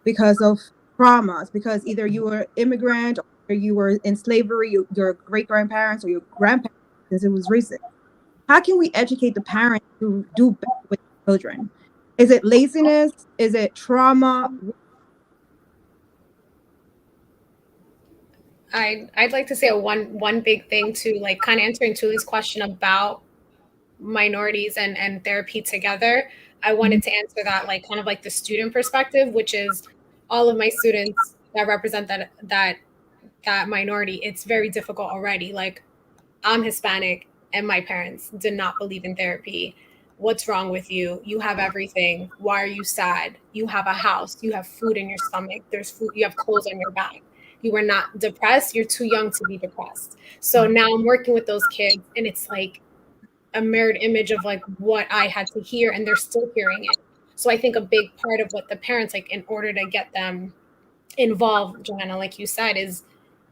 Because of traumas, because either you were immigrant or you were in slavery, your great grandparents or your grandparents, since it was recent. How can we educate the parents to do better with children? Is it laziness? Is it trauma? I'd like to say one big thing to like kind of answering Tuli's question about minorities and therapy together. I wanted to answer that like kind of like the student perspective, which is all of my students that represent that minority. It's very difficult already. Like I'm Hispanic and my parents did not believe in therapy. What's wrong with you? You have everything. Why are you sad? You have a house. You have food in your stomach. There's food. You have clothes on your back. You are not depressed. You're too young to be depressed. So now I'm working with those kids, and it's like a mirrored image of like what I had to hear, and they're still hearing it. So I think a big part of what the parents like in order to get them involved, Joanna, like you said, is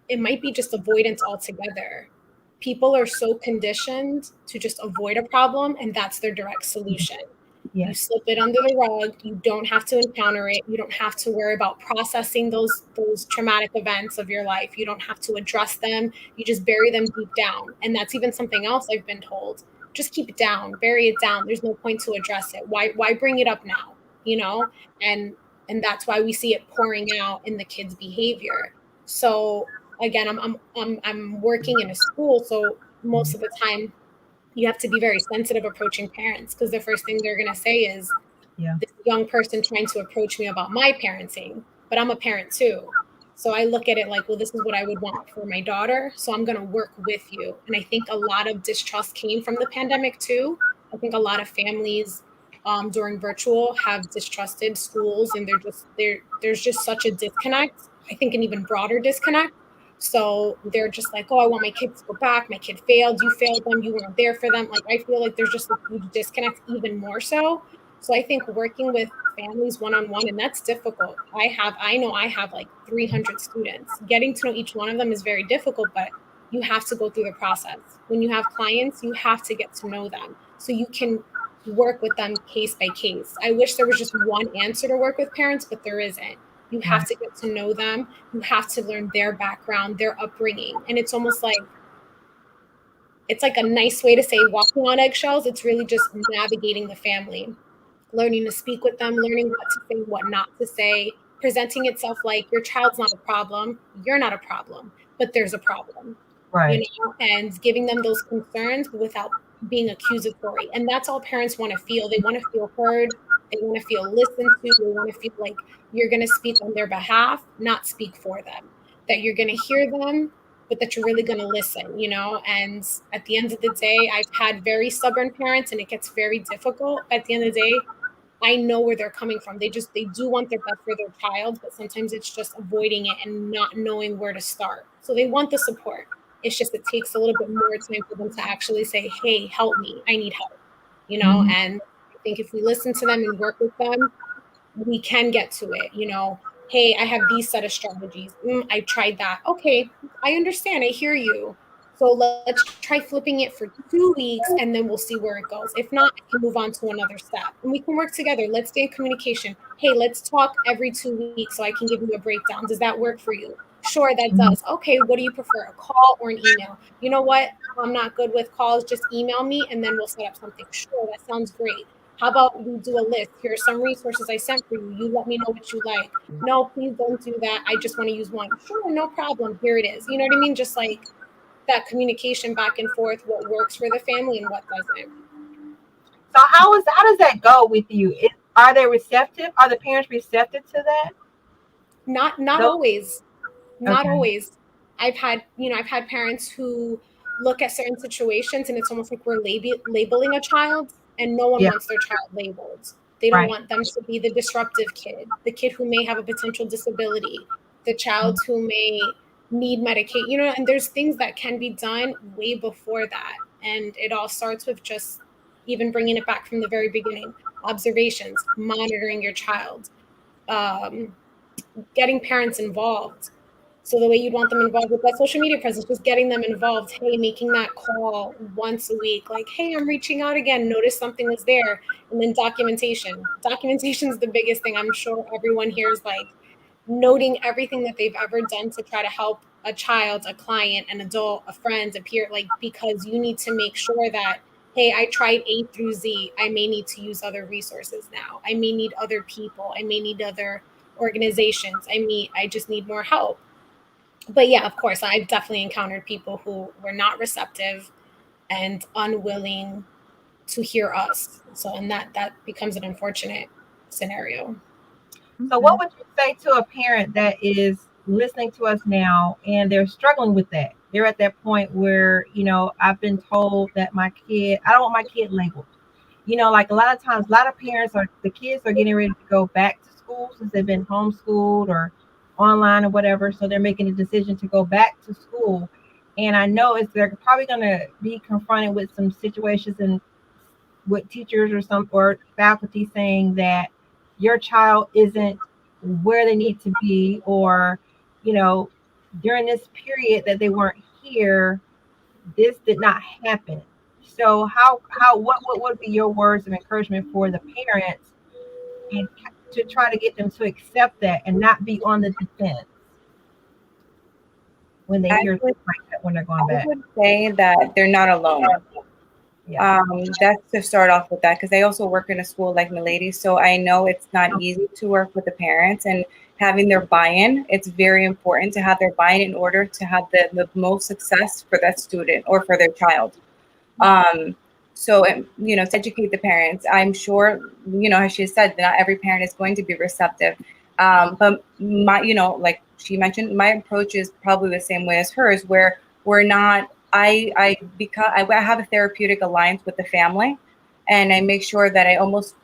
it might be just avoidance altogether. People are so conditioned to just avoid a problem, and that's their direct solution. Yes. You slip it under the rug. You don't have to encounter it. You don't have to worry about processing those traumatic events of your life. You don't have to address them. You just bury them deep down. And that's even something else I've been told. Just keep it down, bury it down. There's no point to address it. Why bring it up now? You know? And that's why we see it pouring out in the kids' behavior. So again, I'm working in a school, so most of the time you have to be very sensitive approaching parents, because the first thing they're going to say is, Yeah. this young person trying to approach me about my parenting, but I'm a parent too. So I look at it like, well, this is what I would want for my daughter. So I'm going to work with you. And I think a lot of distrust came from the pandemic too. I think a lot of families during virtual have distrusted schools, and there's just such a disconnect. I think an even broader disconnect. So they're just like, oh, I want my kids to go back. My kid failed. You failed them. You weren't there for them. Like, I feel like there's just a huge disconnect, even more so. So I think working with families one-on-one, and that's difficult. I know I have like 300 students. Getting to know each one of them is very difficult, but you have to go through the process. When you have clients, you have to get to know them so you can work with them case by case. I wish there was just one answer to work with parents, but there isn't. You have Right. to get to know them. You have to learn their background, their upbringing. And it's almost like, it's like a nice way to say walking on eggshells. It's really just navigating the family, learning to speak with them, learning what to say, what not to say, presenting itself like your child's not a problem, you're not a problem, but there's a problem, you Right. know, and giving them those concerns without being accusatory. And that's all parents want to feel. They want to feel heard. They want to feel listened to. They want to feel like you're going to speak on their behalf, not speak for them, that you're going to hear them, but that you're really going to listen, you know? And at the end of the day, I've had very stubborn parents, and it gets very difficult. At the end of the day, I know where they're coming from. They do want their best for their child, but sometimes it's just avoiding it and not knowing where to start. So they want the support. It's just it takes a little bit more time for them to actually say, "Hey, help me. I need help." You know, Mhm. and I think if we listen to them and work with them, we can get to it. You know, hey, I have these set of strategies. I tried that. Okay, I understand. I hear you. So let's try flipping it for 2 weeks, and then we'll see where it goes. If not, I can move on to another step, and we can work together. Let's stay in communication. Hey, let's talk every 2 weeks so I can give you a breakdown. Does that work for you? Sure, that Mhm. does. Okay, what do you prefer, a call or an email? You know what? I'm not good with calls. Just email me, and then we'll set up something. Sure, that sounds great. How about we do a list? Here are some resources I sent for you. You let me know what you like. No, please don't do that. I just want to use one. Sure, no problem. Here it is. You know what I mean? Just like that communication back and forth, what works for the family and what doesn't. So how does that go with you? Are they receptive? Are the parents receptive to that? Not No. always. Not Okay. always. I've had parents who look at certain situations, and it's almost like we're labeling a child, and no one Yeah. wants their child labeled. They don't Right. want them to be the disruptive kid, the kid who may have a potential disability, the child who may need medicate, you know, and there's things that can be done way before that. And it all starts with just even bringing it back from the very beginning, observations, monitoring your child, um, getting parents involved. So the way you'd want them involved with that social media presence, just getting them involved. Hey, making that call once a week, like, hey, I'm reaching out again. Notice something was there, and then documentation. Documentation is the biggest thing. I'm sure everyone here is like noting everything that they've ever done to try to help a child, a client, an adult, a friend, a peer, like because you need to make sure that hey, I tried A through Z. I may need to use other resources now. I may need other people. I may need other organizations. I just need more help. But yeah, of course, I've definitely encountered people who were not receptive and unwilling to hear us. So, and that becomes an unfortunate scenario. So what would you say to a parent that is listening to us now and they're struggling with that? They're at that point where, I've been told that I don't want my kid labeled. Like a lot of times, a lot of the kids are getting ready to go back to school since they've been homeschooled or online or whatever. So they're making a decision to go back to school. And I know they're probably going to be confronted with some situations and with teachers or faculty saying that your child isn't where they need to be, or you know during this period that they weren't here, this did not happen. So what would be your words of encouragement for the parents and to try to get them to accept that and not be on the defense when they I hear would, things like that when they're I going back? would say that they're not alone. Yeah. That's to start off with that, because I also work in a school like Milady, so I know it's not easy to work with the parents and having their buy-in. It's very important to have their buy-in in order to have the most success for that student or for their child. So to educate the parents, I'm sure, as she said, not every parent is going to be receptive. But like she mentioned, my approach is probably the same way as hers, where we're not, because I have a therapeutic alliance with the family, and I make sure that I almost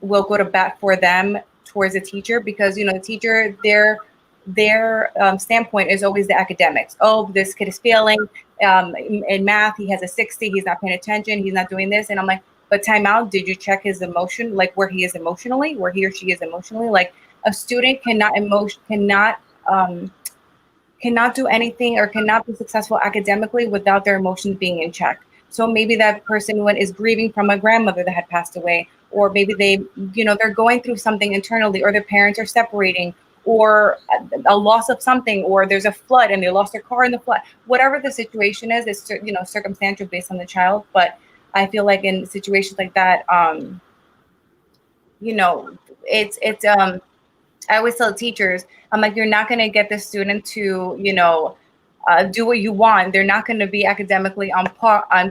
will go to bat for them towards the teacher, because, the teacher, their standpoint is always the academics. Oh, this kid is failing in math. He has a 60. He's not paying attention. He's not doing this. And I'm like, but time out. Did you check his emotion, like where he is emotionally, where he or she is emotionally? Like, a student cannot do anything or cannot be successful academically without their emotions being in check. So maybe that person is grieving from a grandmother that had passed away, or maybe they're going through something internally, or their parents are separating, or a loss of something, or there's a flood and they lost their car in the flood. Whatever the situation is, it's circumstantial based on the child. But I feel like in situations like that, it's I always tell teachers, I'm like, you're not going to get the student to, do what you want. They're not going to be academically on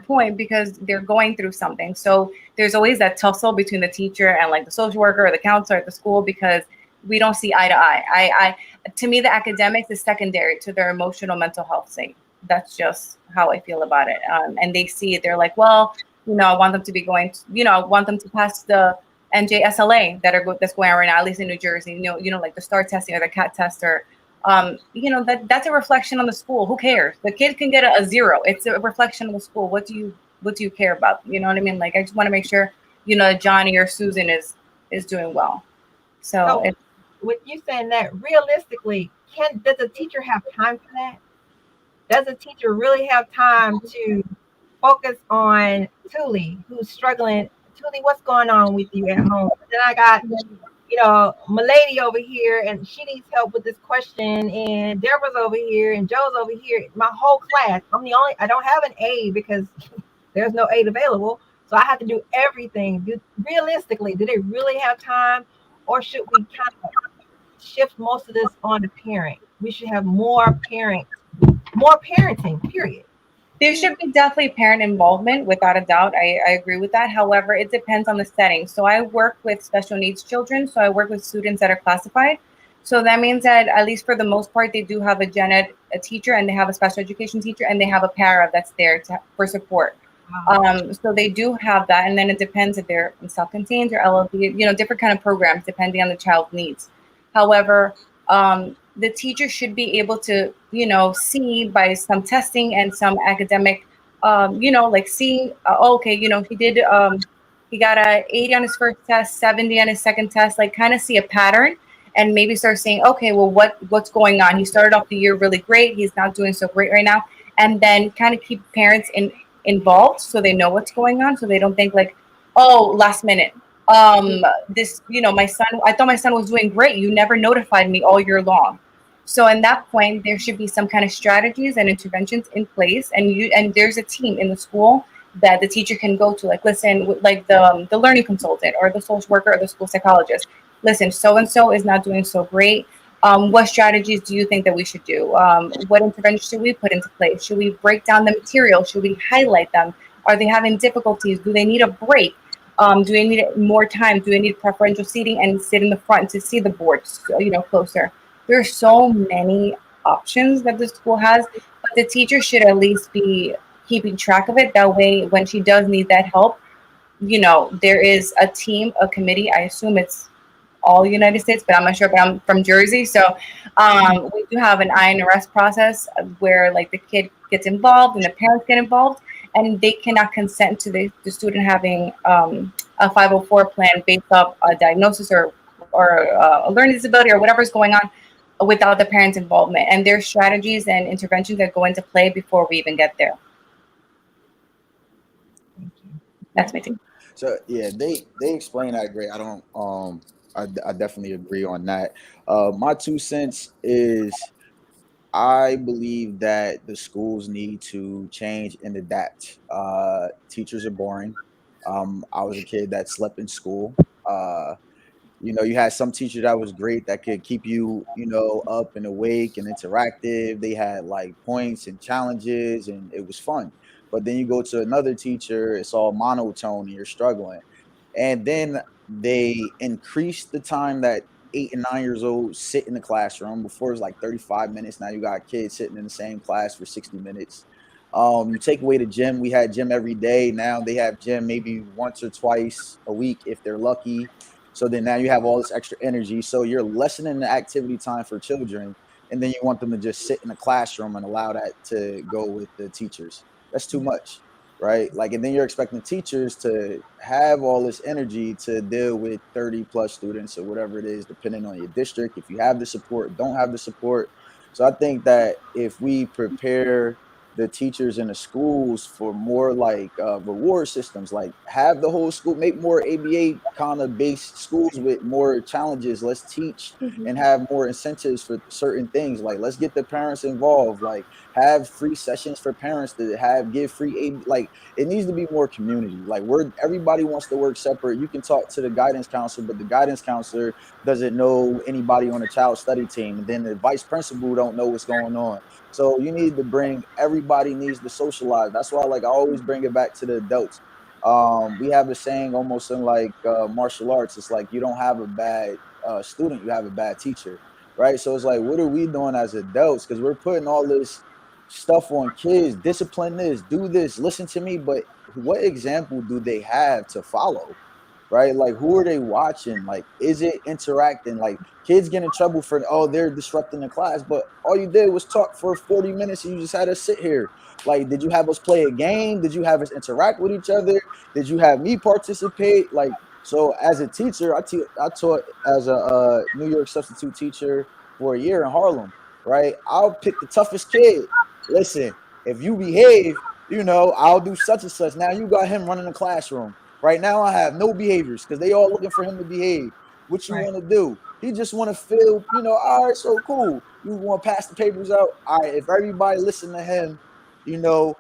point because they're going through something. So there's always that tussle between the teacher and like the social worker or the counselor at the school, because we don't see eye to eye. To me, the academics is secondary to their emotional mental health state. That's just how I feel about it. And they see it. They're like, well, I want them to be going, I want them to pass the NJSLA that's going on right now, at least in New Jersey. Like the STAR testing or the CAT test, or that's a reflection on the school. Who cares? The kid can get a 0. It's a reflection of the school. What do you care about? You know what I mean? Like, I just want to make sure Johnny or Susan is doing well. So with you saying that, realistically, does a teacher have time for that? Does a teacher really have time to focus on Tuli, who's struggling? Tuli, what's going on with you at home? Then I got, Milady over here, and she needs help with this question, and Deborah's over here, and Joe's over here. My whole class, I don't have an aide because there's no aide available. So I have to do everything. Realistically, do they really have time? Or should we kind of shift most of this on the parent? We should have more parenting, period. There should be definitely parent involvement, without a doubt. I agree with that. However, it depends on the setting. So I work with special needs children. So I work with students that are classified. So that means that, at least for the most part, they do have a gen ed teacher, and they have a special education teacher, and they have a para that's there for support. So they do have that. And then it depends if they're self-contained or LLB, different kind of programs depending on the child's needs. However, the teacher should be able to, see by some testing and some academic, like see, okay, he got a 80 on his first test, 70 on his second test, like kind of see a pattern, and maybe start saying, okay, well, what's going on? He started off the year really great. He's not doing so great right now. And then kind of keep parents involved so they know what's going on, so they don't think like, oh, last minute. My son, I thought my son was doing great. You never notified me all year long. So in that point, there should be some kind of strategies and interventions in place. And there's a team in the school that the teacher can go to, like, listen, like the learning consultant or the social worker or the school psychologist. Listen, so-and-so is not doing so great. What strategies do you think that we should do? What interventions should we put into place? Should we break down the material? Should we highlight them? Are they having difficulties? Do they need a break? Do they need more time? Do they need preferential seating and sit in the front to see the boards, closer? There are so many options that the school has, but the teacher should at least be keeping track of it. That way, when she does need that help, there is a team, a committee. I assume it's all United States, but I'm not sure. But I'm from Jersey, so we do have an INRS process where, like, the kid gets involved and the parents get involved, and they cannot consent to the student having a 504 plan based off a diagnosis or a learning disability or whatever's going on without the parents' involvement. And there's strategies and interventions that go into play before we even get there. That's my thing. So yeah, they explain that great. I don't I definitely agree on that. My 2 cents is I believe that the schools need to change and adapt. Teachers are boring. I was a kid that slept in school. You had some teacher that was great that could keep you, up and awake and interactive. They had like points and challenges and it was fun. But then you go to another teacher, it's all monotone and you're struggling. And then they increased the time that 8 and 9 years old sit in the classroom. Before it was like 35 minutes. Now you got kids sitting in the same class for 60 minutes. You take away the gym. We had gym every day. Now they have gym maybe once or twice a week if they're lucky. So then now you have all this extra energy. So you're lessening the activity time for children. And then you want them to just sit in the classroom and allow that to go with the teachers. That's too much, right? Like, and then you're expecting teachers to have all this energy to deal with 30 plus students or whatever it is, depending on your district. If you have the support, don't have the support. So I think that if we prepare the teachers in the schools for more like reward systems, like have the whole school, make more ABA kind of based schools with more challenges. Let's teach and have more incentives for certain things. Like let's get the parents involved, like have free sessions for parents to give free AB. Like it needs to be more community. Like everybody wants to work separate. You can talk to the guidance counselor, but the guidance counselor doesn't know anybody on the child study team. And then the vice principal don't know what's going on. So you need to everybody needs to socialize. That's why I always bring it back to the adults. We have a saying almost in like martial arts. It's like you don't have a bad student, you have a bad teacher, right? So it's like, what are we doing as adults? Because we're putting all this stuff on kids, discipline this, do this, listen to me. But what example do they have to follow? Right? Like, who are they watching? Like, is it interacting? Like, kids get in trouble for, oh, they're disrupting the class, but all you did was talk for 40 minutes and you just had us sit here. Like, did you have us play a game? Did you have us interact with each other? Did you have me participate? Like, so as a teacher, I taught as a New York substitute teacher for a year in Harlem, right? I'll pick the toughest kid. Listen, if you behave, I'll do such and such. Now you got him running the classroom. Right now, I have no behaviors because they all looking for him to behave. What you want to do? He just want to feel, all right, so cool. You want to pass the papers out? All right, if everybody listen to him, I'm going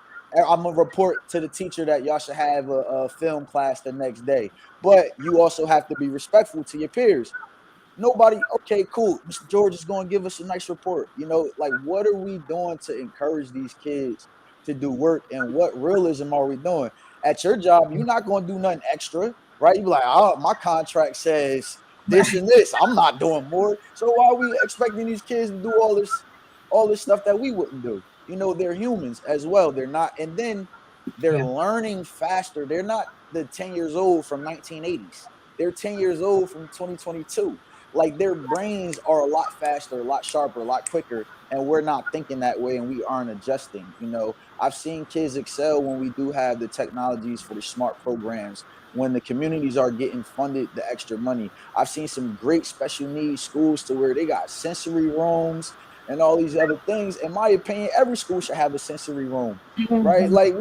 to report to the teacher that y'all should have a film class the next day. But you also have to be respectful to your peers. Nobody, okay, cool. Mr. George is going to give us a nice report. Like, what are we doing to encourage these kids to do work, and what realism are we doing? At your job, you're not going to do nothing extra, right? You be like, oh, my contract says this and this. I'm not doing more. So why are we expecting these kids to do all this stuff that we wouldn't do? They're humans as well. They're not, and then they're learning faster. They're not the 10 years old from 1980s. They're 10 years old from 2022. Like their brains are a lot faster, a lot sharper, a lot quicker, and we're not thinking that way, and we aren't adjusting. I've seen kids excel when we do have the technologies for the smart programs, when the communities are getting funded the extra money. I've seen some great special needs schools to where they got sensory rooms and all these other things. In my opinion, every school should have a sensory room, right? Like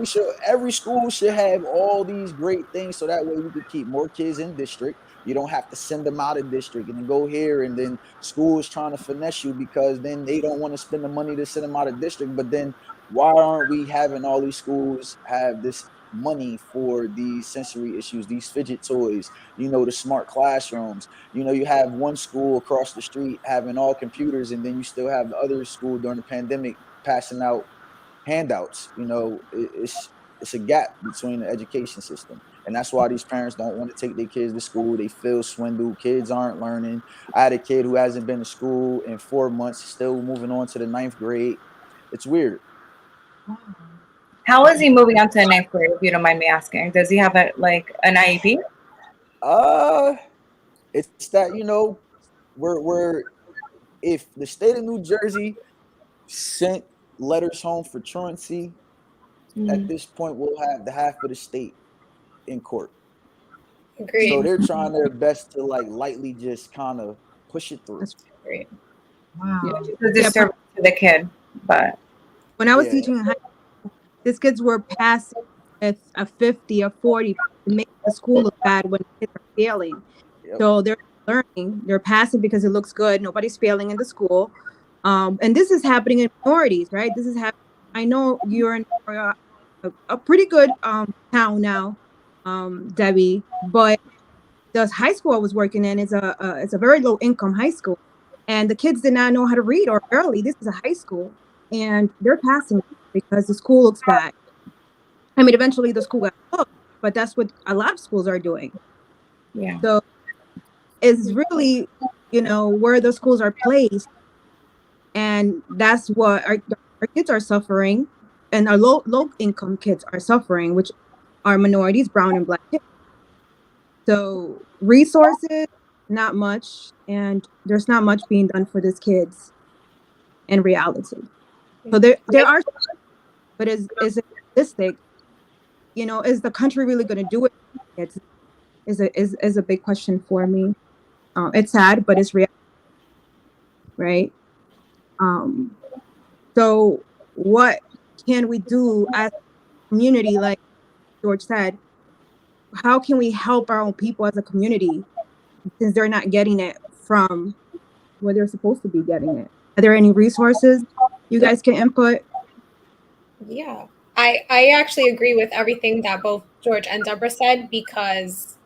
every school should have all these great things, so that way we could keep more kids in district. You don't have to send them out of district and then go here, and then school is trying to finesse you because then they don't want to spend the money to send them out of district. But then why aren't we having all these schools have this money for these sensory issues, these fidget toys, the smart classrooms? You have one school across the street having all computers, and then you still have the other school during the pandemic passing out handouts. It's a gap between the education system. And that's why these parents don't want to take their kids to school. They feel swindled. Kids aren't learning. I had a kid who hasn't been to school in 4 months, still moving on to the 9th grade. It's weird. How is he moving on to the 9th grade, if you don't mind me asking? Does he have an IEP? It's that, we're if the state of New Jersey sent letters home for truancy, at this point we'll have the half of the state in court. Agreed. So they're trying their best to lightly just kind of push it through. That's great. Wow. It's a disturbance to the kid, but when I was teaching in high school, these kids were passing with a 50 or 40 to make the school look bad when kids are failing. Yep. So they're learning, they're passing because it looks good. Nobody's failing in the school. And this is happening in minorities, right? This is happening. I know you're in a pretty good town now, Debbie, but the high school I was working in is a very low income high school, and the kids did not know how to read or barely. This is a high school, and they're passing because the school looks bad. I mean, eventually the school got closed, but that's what a lot of schools are doing. Yeah. So it's really, where the schools are placed, and that's what our kids are suffering, and our low income kids are suffering, which are minorities, brown and black kids. So resources, not much, and there's not much being done for these kids in reality. So there are, but is it realistic? Is the country really going to do it? It's is a big question for me. It's sad, but it's real, right? So what can we do as a community? Like George said, how can we help our own people as a community since they're not getting it from where they're supposed to be getting it? Are there any resources you guys can input? Yeah, I actually agree with everything that both George and Deborah said because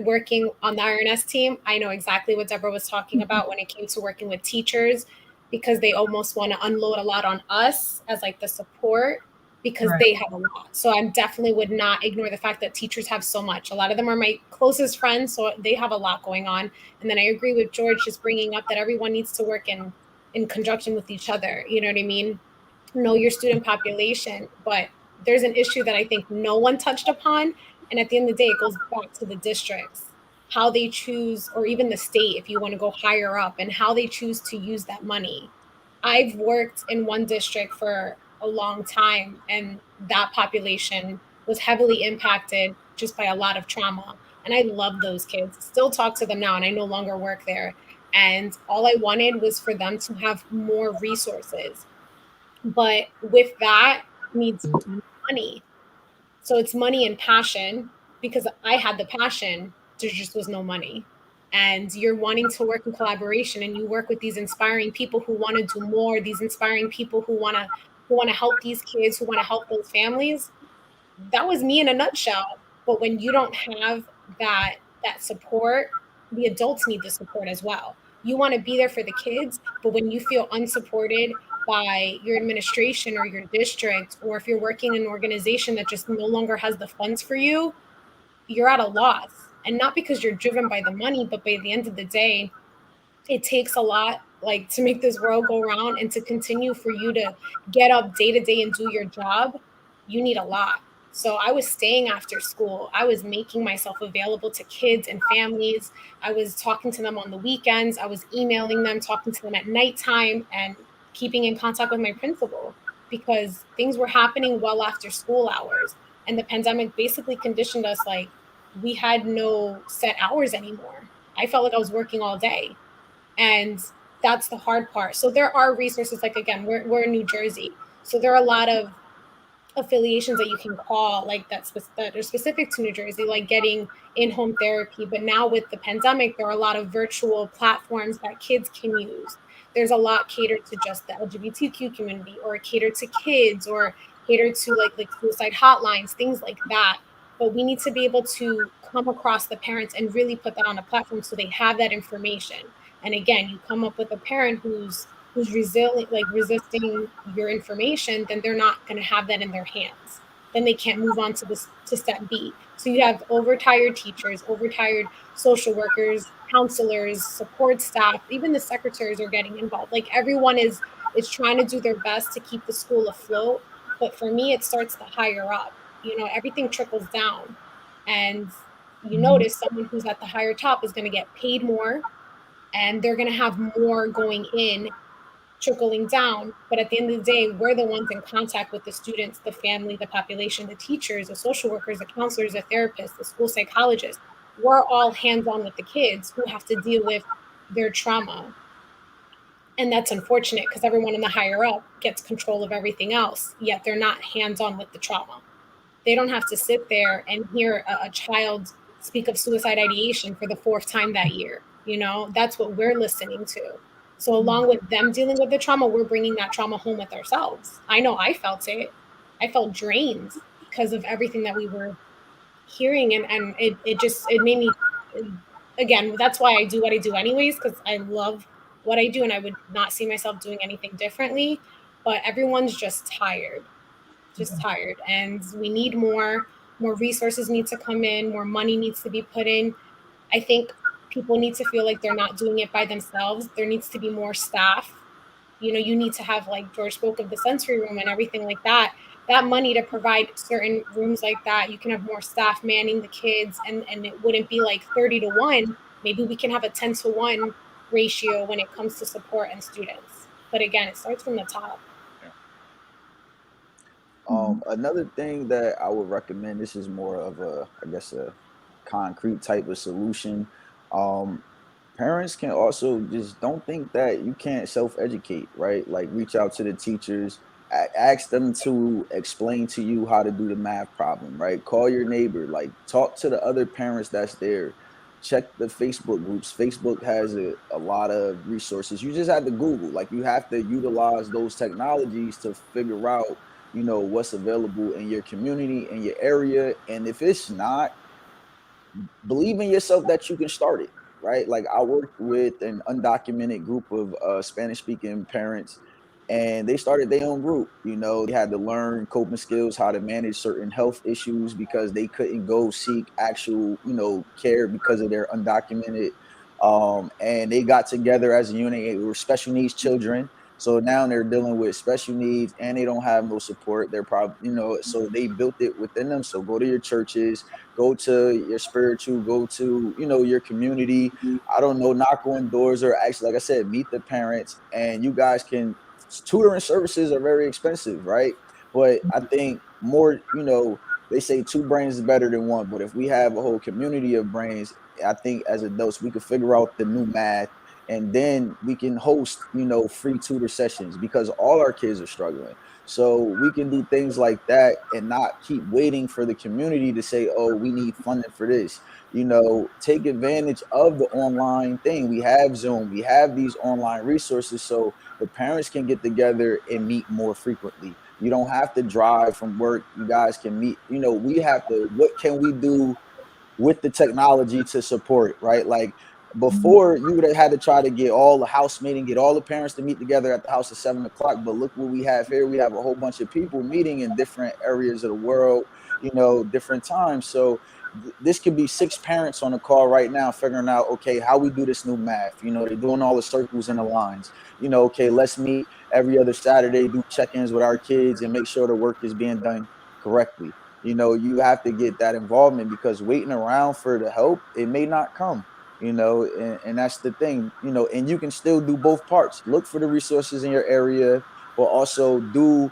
working on the IRNS team, I know exactly what Deborah was talking about when it came to working with teachers because they almost want to unload a lot on us as like the support because Right. they have a lot. So I definitely would not ignore the fact that teachers have so much. A lot of them are my closest friends, so they have a lot going on. And then I agree with George just bringing up that everyone needs to work in conjunction with each other. You know what I mean? Know your student population, but there's an issue that I think no one touched upon. And at the end of the day, it goes back to the districts, how they choose, or even the state, if you want to go higher up, and how they choose to use that money. I've worked in one district for a long time, and that population was heavily impacted just by a lot of trauma. And I love those kids, still talk to them now, and I no longer work there. And all I wanted was for them to have more resources, but with that needs money. So it's money and passion because I had the passion, there just was no money. And you're wanting to work in collaboration and you work with these inspiring people who want to do more, these inspiring people who want to help these kids, who want to help those families. That was me in a nutshell. But when you don't have that support, the adults need the support as well. You want to be there for the kids, but when you feel unsupported by your administration or your district, or if you're working in an organization that just no longer has the funds for you, you're at a loss. And not because you're driven by the money, but by the end of the day, it takes a lot like to make this world go round and to continue for you to get up day to day and do your job. You need a lot. So I was staying after school, I was making myself available to kids and families, I was talking to them on the weekends, I was emailing them, talking to them at nighttime, and keeping in contact with my principal because things were happening well after school hours, and the pandemic basically conditioned us like we had no set hours anymore. I felt like I was working all day, and that's the hard part. So there are resources, like again, we're in New Jersey, so there are a lot of affiliations that you can call like that are specific to New Jersey, like getting in-home therapy. But now with the pandemic, there are a lot of virtual platforms that kids can use. There's a lot catered to just the LGBTQ community, or catered to kids, or catered to like suicide hotlines, things like that. But we need to be able to come across the parents and really put that on a platform so they have that information. And again, you come up with a parent who's resilient, like resisting your information, then they're not going to have that in their hands. Then they can't move on to this to step B. So you have overtired teachers, overtired social workers, counselors, support staff, even the secretaries are getting involved. Like everyone is trying to do their best to keep the school afloat. But for me, it starts the higher up. Everything trickles down. And you notice someone who's at the higher top is going to get paid more, and they're going to have more going in trickling down. But at the end of the day, we're the ones in contact with the students, the family, the population, the teachers, the social workers, the counselors, the therapists, the school psychologists. We're all hands on with the kids who have to deal with their trauma. And that's unfortunate because everyone in the higher up gets control of everything else, yet they're not hands on with the trauma. they don't have to sit there and hear a child speak of suicide ideation for the 4th time that year. That's what we're listening to. So along with them dealing with the trauma, we're bringing that trauma home with ourselves. I know I felt it. I felt drained because of everything that we were hearing, and it made me, again, that's why I do what I do anyways, because I love what I do and I would not see myself doing anything differently. But everyone's just tired, and we need more resources need to come in, more money needs to be put in. I think people need to feel like they're not doing it by themselves. There needs to be more staff. You need to have, like George spoke of, the sensory room and everything like that. That money to provide certain rooms like that, you can have more staff manning the kids, and it wouldn't be like 30-1. Maybe we can have a 10-1 ratio when it comes to support and students. But again, it starts from the top. Another thing that I would recommend, this is more of I guess, a concrete type of solution. Um, Parents can also just don't think that you can't self-educate, right? Like reach out to the teachers, ask them to explain to you how to do the math problem, right? Call your neighbor, like talk to the other parents that's there. Check the Facebook groups. Facebook has a lot of resources. You just have to Google, like you have to utilize those technologies to figure out, what's available in your community, in your area. And if it's not, believe in yourself that you can start it, right? Like I worked with an undocumented group of Spanish speaking parents, and they started their own group. They had to learn coping skills, how to manage certain health issues because they couldn't go seek actual, care because of their undocumented. And they got together as a unit. They were special needs children. So now they're dealing with special needs and they don't have no support. They're probably, so they built it within them. So go to your churches, go to your spiritual, go to, your community. I don't know, knock on doors, or actually, like I said, meet the parents, and you guys can, tutoring services are very expensive, right? But I think more, they say two brains is better than one. But if we have a whole community of brains, I think as adults, we could figure out the new math, and then we can host, free tutor sessions because all our kids are struggling. So we can do things like that and not keep waiting for the community to say, oh, we need funding for this. Take advantage of the online thing. We have Zoom, we have these online resources, so the parents can get together and meet more frequently. You don't have to drive from work. You guys can meet. We have to, what can we do with the technology to support it, right? Like before, you would have had to try to get all the house meeting, get all the parents to meet together at the house at 7 o'clock. But look what we have here. We have a whole bunch of people meeting in different areas of the world, different times. So this could be 6 parents on a call right now figuring out, okay, how we do this new math. They're doing all the circles and the lines. Okay, let's meet every other Saturday, do check-ins with our kids and make sure the work is being done correctly. You have to get that involvement because waiting around for the help, it may not come, and that's the thing, and you can still do both parts. Look for the resources in your area, but also do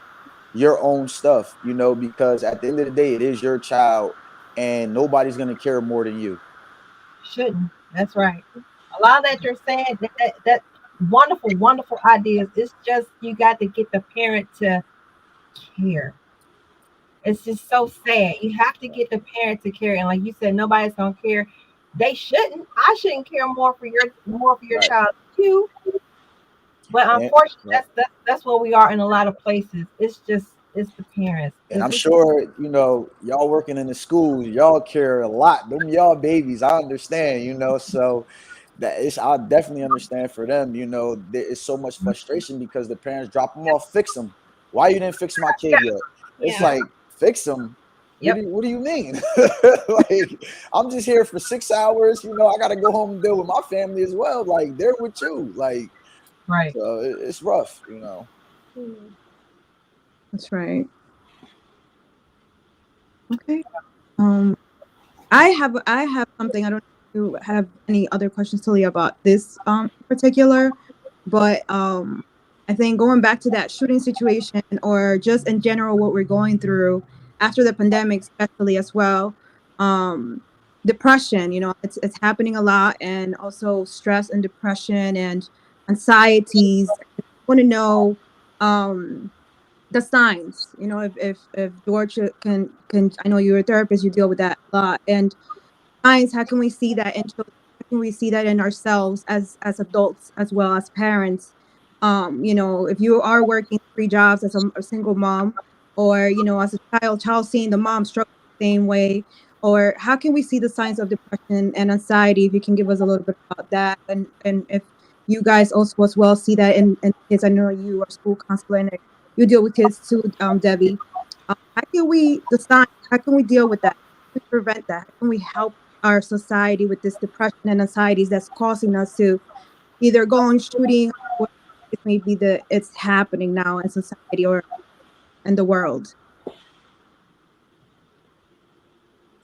your own stuff, because at the end of the day, it is your child and nobody's going to care more than you. Shouldn't. That's right. A lot of that you're saying, that wonderful, wonderful ideas. It's just you got to get the parent to care. It's just so sad. You have to get the parent to care, and like you said, nobody's gonna care. They shouldn't. I shouldn't care more for your Right. child too. But And, unfortunately, right. that's where we are in a lot of places. It's the parents. And If I'm it's sure, y'all working in the schools, y'all care a lot. Them y'all babies, I understand, so I definitely understand for them, there is so much frustration because the parents drop them off, fix them. Why you didn't fix my kid yet? It's Yeah. like, fix them. Yep. What do you mean? Like, I'm just here for 6 hours, I got to go home and deal with my family as well. Like, they're with you. Like, Right. so it's rough, That's right. Okay. I have something. I don't know if you have any other questions, Talia, about this particular, but I think going back to that shooting situation, or just in general what we're going through after the pandemic, especially as well, depression. It's happening a lot, and also stress and depression and anxieties. I want to know. the signs, if George can, I know you're a therapist, you deal with that a lot, and signs, how can we see that in children? How can we see that in ourselves as adults as well as parents? If you are working 3 jobs as a single mom, or as a child seeing the mom struggle the same way, or how can we see the signs of depression and anxiety? If you can give us a little bit about that, and if you guys also as well see that in kids. I know you are school counselor and you deal with kids too, Debbie. How can we the signs? How can we deal with that? How can we prevent that? How can we help our society with this depression and anxieties that's causing us to either go on shooting, or it may be that it's happening now in society or in the world?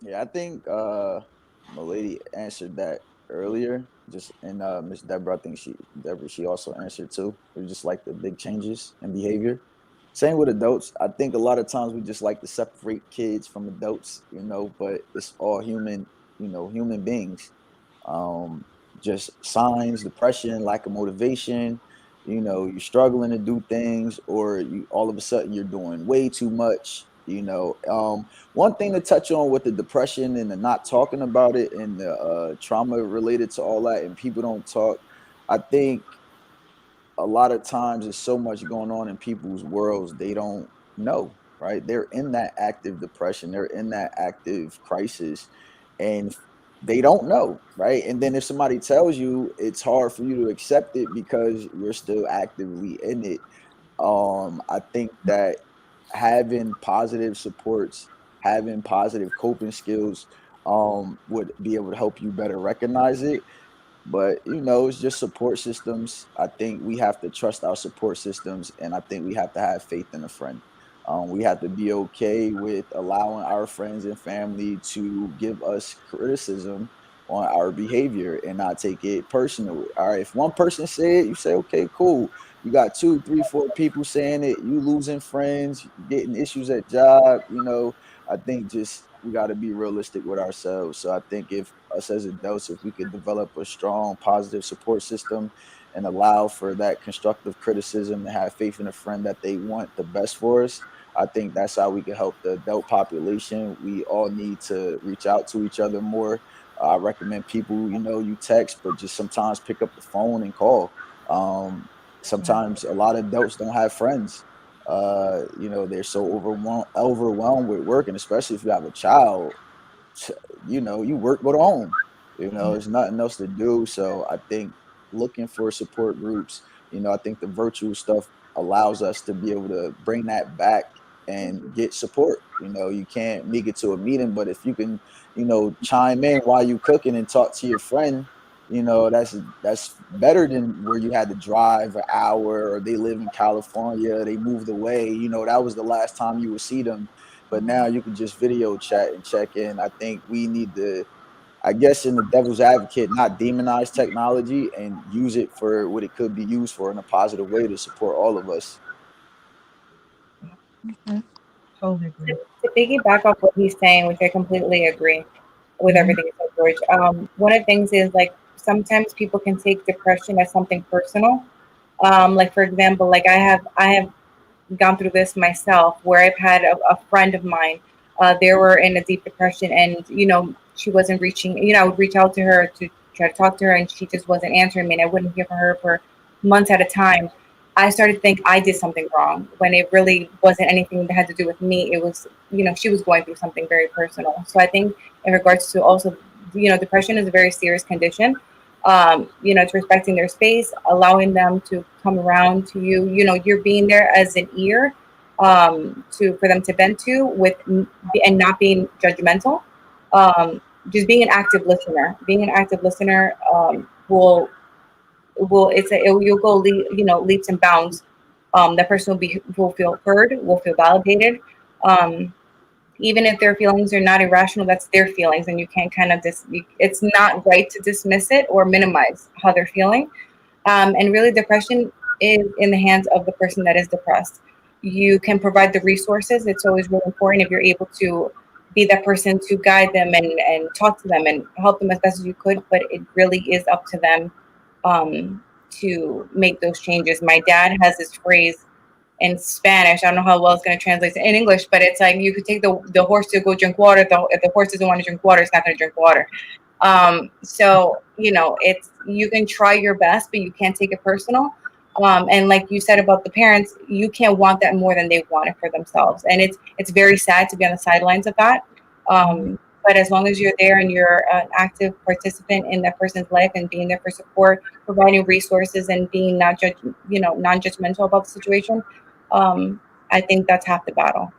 Yeah, I think my lady answered that earlier. Just and Miss Deborah, I think she also answered too. It was just like the big changes in behavior. Same with adults. I think a lot of times we just like to separate kids from adults, but it's all human, human beings. um, just signs, depression, lack of motivation. You're struggling to do things, or you all of a sudden you're doing way too much. One thing to touch on with the depression and the not talking about it and the trauma related to all that, and people don't talk. I think a lot of times there's so much going on in people's worlds they don't know, right? They're in that active depression, they're in that active crisis, and they don't know, right? And then if somebody tells you, it's hard for you to accept it because you're still actively in it. I think that having positive supports, having positive coping skills, would be able to help you better recognize it. But it's just support systems. I think we have to trust our support systems, and I think we have to have faith in a friend. We have to be okay with allowing our friends and family to give us criticism on our behavior and not take it personal. All right, if one person say it, you say, okay, cool. You got two, three, four people saying it. You losing friends, getting issues at job. I think just we got to be realistic with ourselves. So I think if us as adults, if we could develop a strong, positive support system and allow for that constructive criticism and have faith in a friend that they want the best for us, I think that's how we can help the adult population. We all need to reach out to each other more. I recommend people, you text, but just sometimes pick up the phone and call. Sometimes a lot of adults don't have friends. They're so overwhelmed with work, and especially if you have a child, you work, go to home. There's nothing else to do. So I think looking for support groups, I think the virtual stuff allows us to be able to bring that back and get support. You can't make it to a meeting, but if you can, chime in while you cooking and talk to your friend, that's better than where you had to drive an hour, or they live in California, they moved away. That was the last time you would see them, but now you can just video chat and check in. I think we need to, I guess, in the devil's advocate, not demonize technology and use it for what it could be used for in a positive way to support all of us. Totally agree. To piggyback off what he's saying, which I completely agree with everything you said, George. One of the things is like sometimes people can take depression as something personal. Like for example, like I have gone through this myself, where I've had a friend of mine. They were in a deep depression, and she wasn't reaching. I would reach out to her to try to talk to her, and she just wasn't answering me, and I wouldn't hear from her for months at a time. I started to think I did something wrong when it really wasn't anything that had to do with me. It was, she was going through something very personal. So I think in regards to also, depression is a very serious condition. It's respecting their space, allowing them to come around to you. You're being there as an ear, for them to vent to and not being judgmental. Just being an active listener. Being an active listener will you'll go leaps and bounds. That person will feel heard, will feel validated. Um, Even if their feelings are not irrational, that's their feelings, and you can't it's not right to dismiss it or minimize how they're feeling. And really, depression is in the hands of the person that is depressed. You can provide the resources. It's always really important if you're able to be that person to guide them and talk to them and help them as best as you could. But it really is up to them to make those changes. My dad has this phrase. in Spanish. I don't know how well it's going to translate in English, but it's like you could take the horse to go drink water. If the horse doesn't want to drink water, it's not going to drink water. So, it's, you can try your best, but you can't take it personal. And like you said about the parents, you can't want that more than they want it for themselves. And it's very sad to be on the sidelines of that. But as long as you're there and you're an active participant in that person's life and being there for support, providing resources and being non-judgmental about the situation, I think that's half the battle.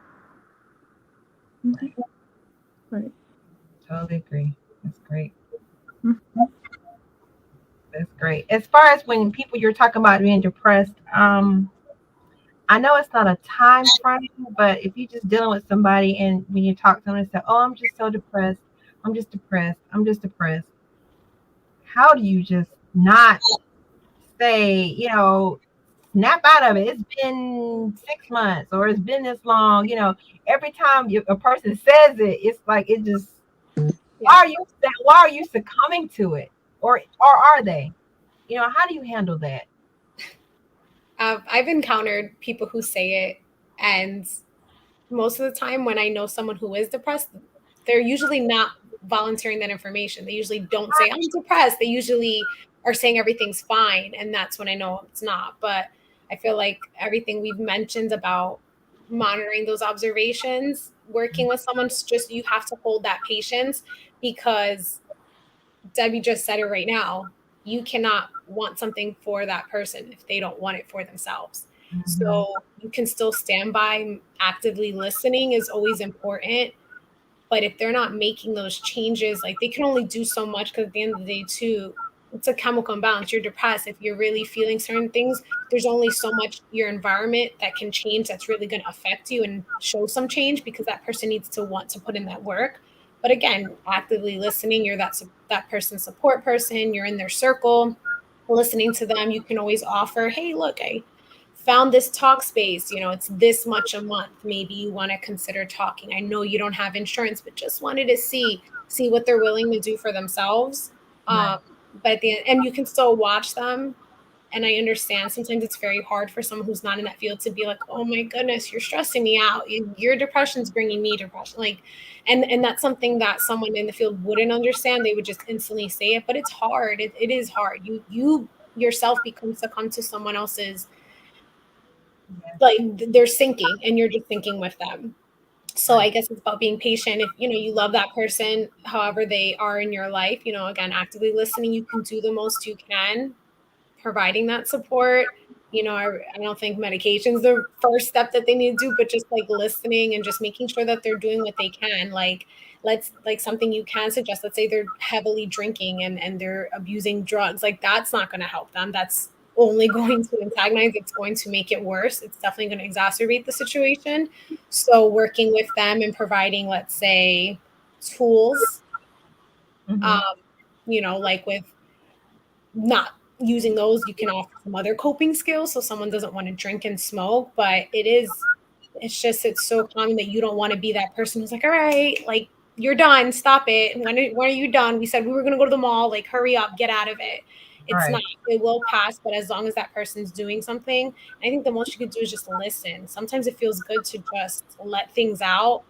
Right. Totally agree. That's great. That's great. As far as when people you're talking about being depressed, I know it's not a time frame, but if you're just dealing with somebody and when you talk to them and say, "Oh, I'm just so depressed. I'm just depressed. I'm just depressed." How do you just not say, snap out of it? It's been 6 months or it's been this long. Every time a person says it, it's like it just. Why are you succumbing to it, or are they? How do you handle that? I've encountered people who say it, and most of the time when I know someone who is depressed, they're usually not volunteering that information. They usually don't say, I'm depressed. They usually are saying everything's fine. And that's when I know it's not. But I feel like everything we've mentioned about monitoring those observations, working with someone, just you have to hold that patience, because Debbie just said it right now. You cannot want something for that person if they don't want it for themselves. So you can still stand by. Actively listening is always important. But if they're not making those changes, like they can only do so much, because at the end of the day, too, it's a chemical imbalance. You're depressed. If you're really feeling certain things, there's only so much your environment that can change that's really going to affect you and show some change, because that person needs to want to put in that work. But again, actively listening, you're that person's support person, you're in their circle, listening to them. You can always offer, hey, look, I found this talk space, it's this much a month. Maybe you want to consider talking. I know you don't have insurance, but just wanted to see what they're willing to do for themselves. Right. But at the end, and you can still watch them. And I understand sometimes it's very hard for someone who's not in that field to be like, oh my goodness, you're stressing me out. Your depression's bringing me depression. And that's something that someone in the field wouldn't understand. They would just instantly say it, but it's hard. It is hard. You yourself succumb to someone else's, like they're sinking and you're just sinking with them. So I guess it's about being patient. If you love that person, however they are in your life, again, actively listening, you can do the most you can, providing that support. I don't think medication's the first step that they need to do, but just like listening and just making sure that they're doing what they can. Like something you can suggest, let's say they're heavily drinking and they're abusing drugs, like that's not going to help them. That's only going to antagonize. It's going to make it worse. It's definitely going to exacerbate the situation. So working with them and providing, let's say, tools, like with not using those, you can offer some other coping skills. So someone doesn't want to drink and smoke, but it's so common that you don't want to be that person who's like, all right, like you're done, stop it. When are you done? We said we were going to go to the mall, like hurry up, get out of it. It's not, it will pass, but as long as that person's doing something, I think the most you could do is just listen. Sometimes it feels good to just let things out.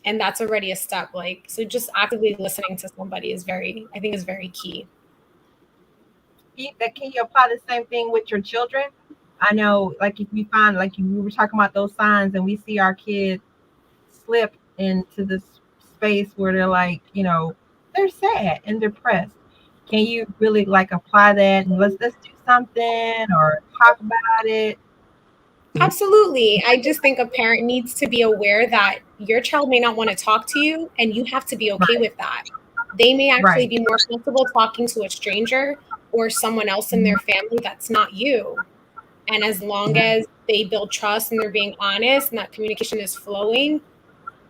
And that's already a step. So just actively listening to somebody is very key. Can you apply the same thing with your children? I know, like if we find, like we were talking about those signs, and we see our kids slip into this space where they're like, they're sad and depressed. Can you really like apply that and let's do something or talk about it? Absolutely. I just think a parent needs to be aware that your child may not want to talk to you, and you have to be okay with that. They may actually be more comfortable talking to a stranger or someone else in their family that's not you. And as long as they build trust and they're being honest and that communication is flowing,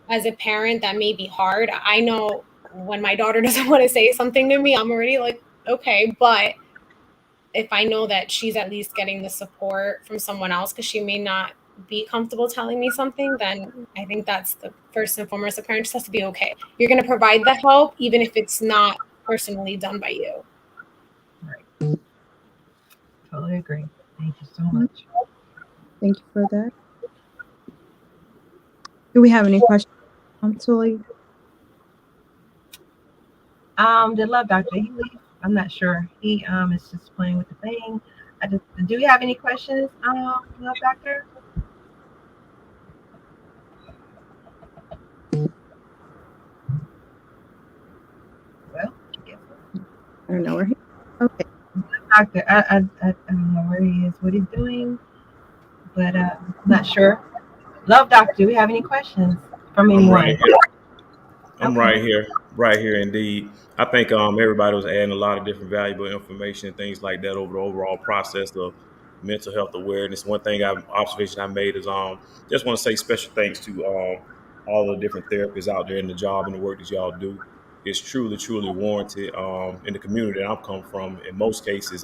as a parent, that may be hard. I know when my daughter doesn't want to say something to me, I'm already like, okay, but if I know that she's at least getting the support from someone else, because she may not be comfortable telling me something, then I think that's the first and foremost. The parent just has to be okay. You're going to provide the help, even if it's not personally done by you. Right. Totally agree. Thank you so much. Thank you for that. Do we have any questions, Tully? Did Love Doctor he leave? I'm not sure. He is just playing with the thing. Do we have any questions, Love Doctor? Well, I guess I don't know where he. Okay. Doctor, I don't know where he is, what he's doing, but not sure. Love Doctor, do we have any questions from I'm right anyone? here. I'm Okay. right here indeed. I think everybody was adding a lot of different valuable information and things like that over the overall process of mental health awareness. One thing observation I made is just want to say special thanks to all the different therapists out there in the job and the work that y'all do. It's truly warranted in the community that I'm come from. In most cases,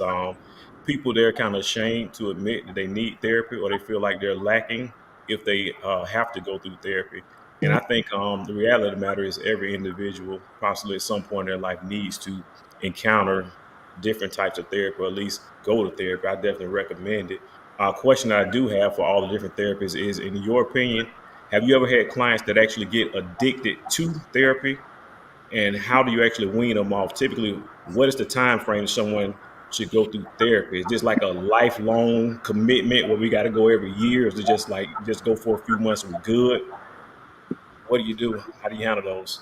people there kind of ashamed to admit that they need therapy or they feel like they're lacking if they have to go through therapy. And I think the reality of the matter is every individual, possibly at some point in their life, needs to encounter different types of therapy, or at least go to therapy. I definitely recommend it. A question that I do have for all the different therapists is, in your opinion, have you ever had clients that actually get addicted to therapy? And how do you actually wean them off? Typically, what is the time frame someone should go through therapy? Is this like a lifelong commitment where we got to go every year? Or is it just like just go for a few months and we're good? What do you do? How do you handle those?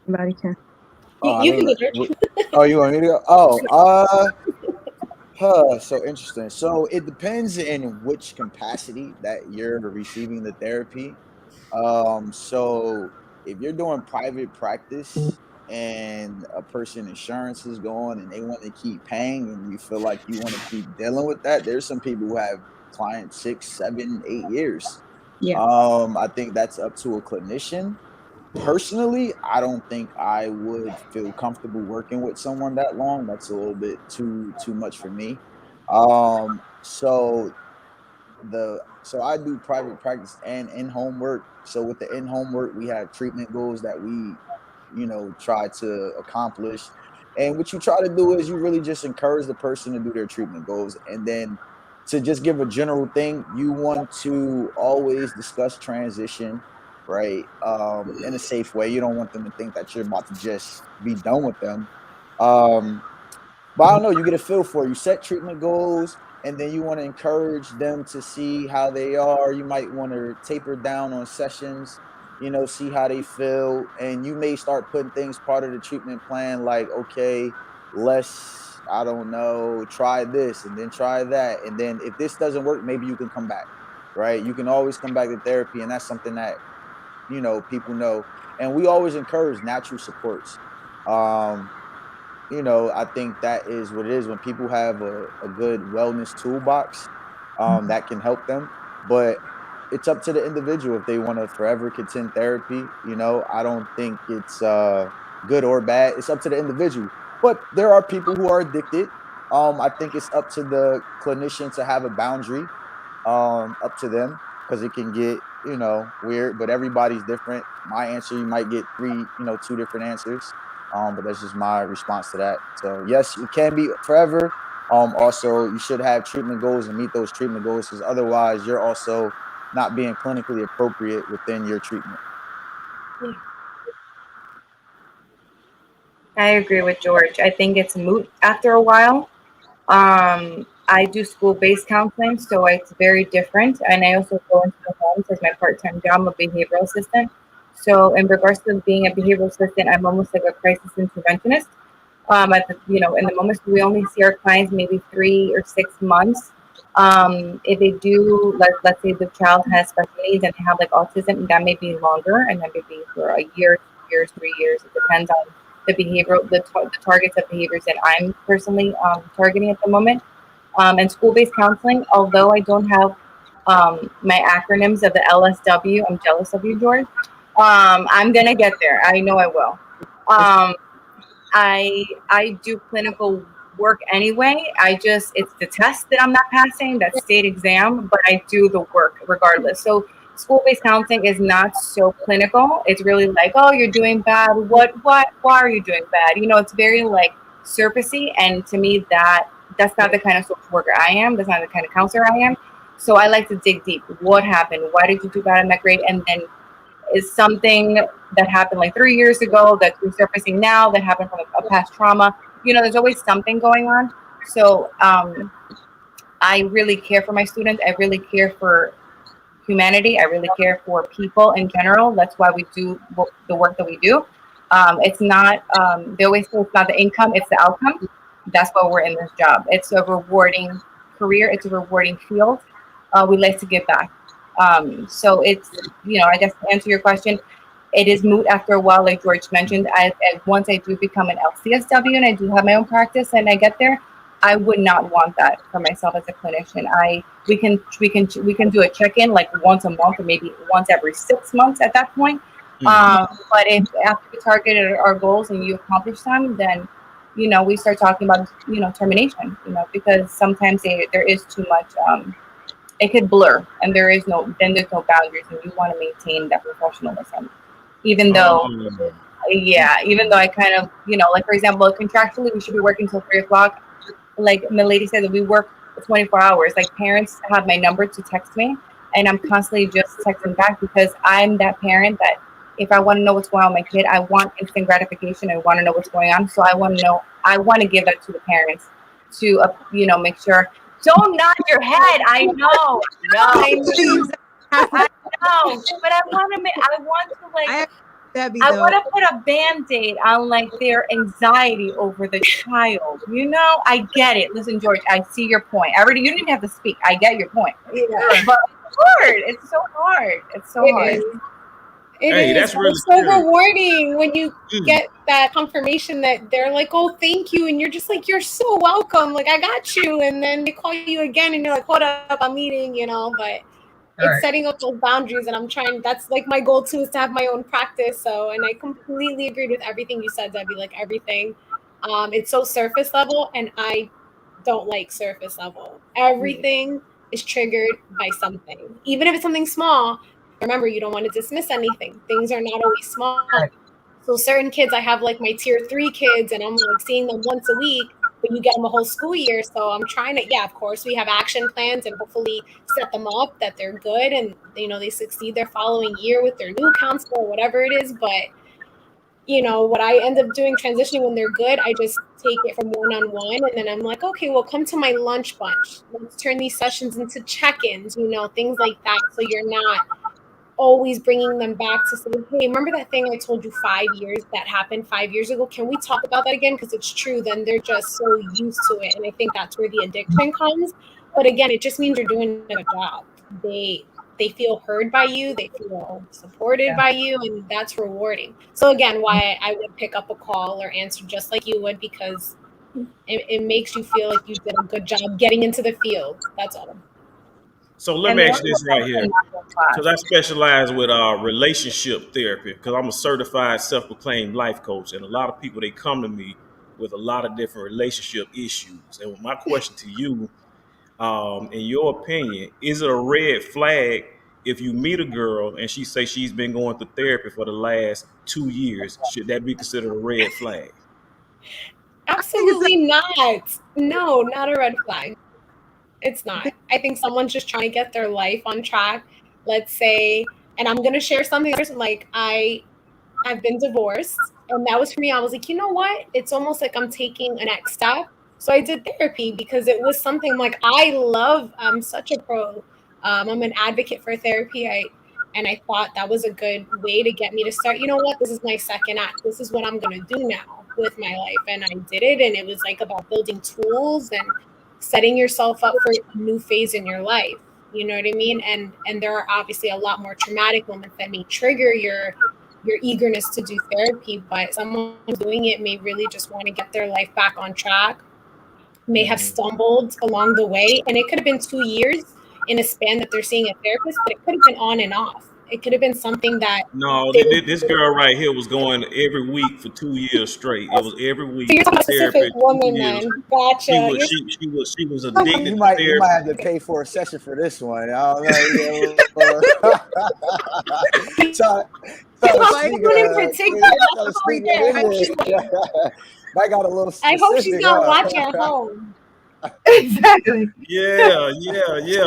Anybody can. I You mean, can go, George. oh, you want me to go? So interesting. So it depends in which capacity that you're receiving the therapy. So if you're doing private practice and a person insurance is going and they want to keep paying and you feel like you want to keep dealing with that, there's some people who have clients 6, 7, 8 years. Yeah. I think that's up to a clinician. Personally, I don't think I would feel comfortable working with someone that long. That's a little bit too much for me. So I do private practice and in-home work. So with the in-home work, we have treatment goals that we, try to accomplish. And what you try to do is you really just encourage the person to do their treatment goals. And then to just give a general thing, you want to always discuss transition, right? In a safe way. You don't want them to think that you're about to just be done with them. Um, but I don't know, you get a feel for it. You set treatment goals and then you want to encourage them to see how they are. You might want to taper down on sessions, see how they feel. And you may start putting things part of the treatment plan like, okay, let's, I don't know, try this and then try that. And then if this doesn't work, maybe you can come back, right? You can always come back to therapy. And that's something that, people know. And we always encourage natural supports. Um, I think that is what it is when people have a good wellness toolbox that can help them. But it's up to the individual if they want to forever continue therapy. I don't think it's good or bad. It's up to the individual. But there are people who are addicted. I think it's up to the clinician to have a boundary up to them because it can get weird. But everybody's different. My answer, you might get three, two different answers. But that's just my response to that. So yes, it can be forever. Also, you should have treatment goals and meet those treatment goals because otherwise, you're also not being clinically appropriate within your treatment. I agree with George. I think it's moot after a while. I do school-based counseling, so it's very different. And I also go into the homes as my part-time job. I'm a behavioral assistant. So in regards to being a behavioral assistant, I'm almost like a crisis interventionist. In the moments we only see our clients maybe 3 or 6 months. If they do, let's say the child has special needs and they have like autism, that may be longer, and that may be for a year, 2 years, 3 years. It depends on the the targets of behaviors that I'm personally targeting at the moment. And school-based counseling, although I don't have my acronyms of the LSW, I'm jealous of you, George. I'm gonna get there. I know I will. Um, I do clinical work anyway. It's the test that I'm not passing, that state exam, but I do the work regardless. So school-based counseling is not so clinical. It's really like, oh, you're doing bad. Why are you doing bad? It's very like surfacey, and to me that's not the kind of social worker I am. That's not the kind of counselor I am. So I like to dig deep. What happened? Why did you do bad in that grade? And then is something that happened like 3 years ago that's resurfacing now, that happened from a past trauma. There's always something going on. So I really care for my students. I really care for humanity. I really care for people in general. That's why we do the work that we do. It's not, they always say it's not the income, it's the outcome. That's why we're in this job. It's a rewarding career. It's a rewarding field. We like to give back. So it's, I guess to answer your question, it is moot after a while, like George mentioned. Once I do become an LCSW and I do have my own practice and I get there, I would not want that for myself as a clinician. We can do a check-in like once a month or maybe once every 6 months at that point. But if after we targeted our goals and you accomplish them, then we start talking about termination. Because sometimes there is too much. It could blur, and there's no boundaries, and you want to maintain that professionalism, even though. Even though I kind of, like for example, contractually we should be working till 3:00. Like my lady said, that we work 24 hours. Like parents have my number to text me, and I'm constantly just texting back because I'm that parent that if I want to know what's going on with my kid, I want instant gratification. I want to know what's going on. So I want to give that to the parents to, make sure. Don't nod your head. I know. No, I know. But I want to put a Band-Aid on like their anxiety over the child. I get it. Listen, George, I see your point. You didn't even have to speak. I get your point. Yeah. But it's hard. It's so hard. It's so hard. It is. That's really so rewarding when you get that confirmation that they're like, oh, thank you. And you're just like, you're so welcome. Like, I got you. And then they call you again and you're like, hold up, I'm eating, but it's setting up those boundaries. And that's like my goal too, is to have my own practice. So, and I completely agreed with everything you said, Debbie, like everything. It's so surface level and I don't like surface level. Everything is triggered by something, even if it's something small. Remember, you don't want to dismiss anything. Things are not always small. So certain kids, I have like my tier 3 kids and I'm like seeing them once a week, but you get them a whole school year. So I'm trying to, of course, we have action plans and hopefully set them up that they're good and, they succeed their following year with their new counselor, whatever it is. But, what I end up doing transitioning when they're good, I just take it from one-on-one. And then I'm like, okay, well, come to my lunch bunch. Let's turn these sessions into check-ins, things like that. So you're not always bringing them back to say, hey, remember that thing I told you that happened 5 years ago? Can we talk about that again? Because it's true. Then they're just so used to it. And I think that's where the addiction comes. But again, it just means you're doing a good job. They feel heard by you. They feel supported by you. And that's rewarding. So again, why I would pick up a call or answer just like you would, because it makes you feel like you did a good job getting into the field. That's all. So let me ask you this right here, because I specialize with relationship therapy, because I'm a certified self-proclaimed life coach, and a lot of people, they come to me with a lot of different relationship issues. And my question to you, in your opinion, is it a red flag if you meet a girl and she say she's been going through therapy for the last 2 years? Should that be considered a red flag? Absolutely not. No, not a red flag. It's not. I think someone's just trying to get their life on track. Let's say, and I'm going to share something like I've been divorced, and that was for me. I was like, you know what? It's almost like I'm taking a next step. So I did therapy because it was something like I'm such a pro. I'm an advocate for therapy. I thought that was a good way to get me to start, you know what? This is my second act. This is what I'm going to do now with my life. And I did it. And it was like about building tools and setting yourself up for a new phase in your life. You know what I mean? And there are obviously a lot more traumatic moments that may trigger your eagerness to do therapy, but someone doing it may really just want to get their life back on track, may have stumbled along the way. And it could have been 2 years in a span that they're seeing a therapist, but it could have been on and off. It could have been something that this girl right here was going every week for 2 years straight. It was every week. So you're talking about a specific woman, then. Gotcha. She was addicted. You might have to pay for a session for this one. I don't know. Anyone in particular? Mike got a little I hope she's specific, not huh? watching at home. Exactly. Yeah.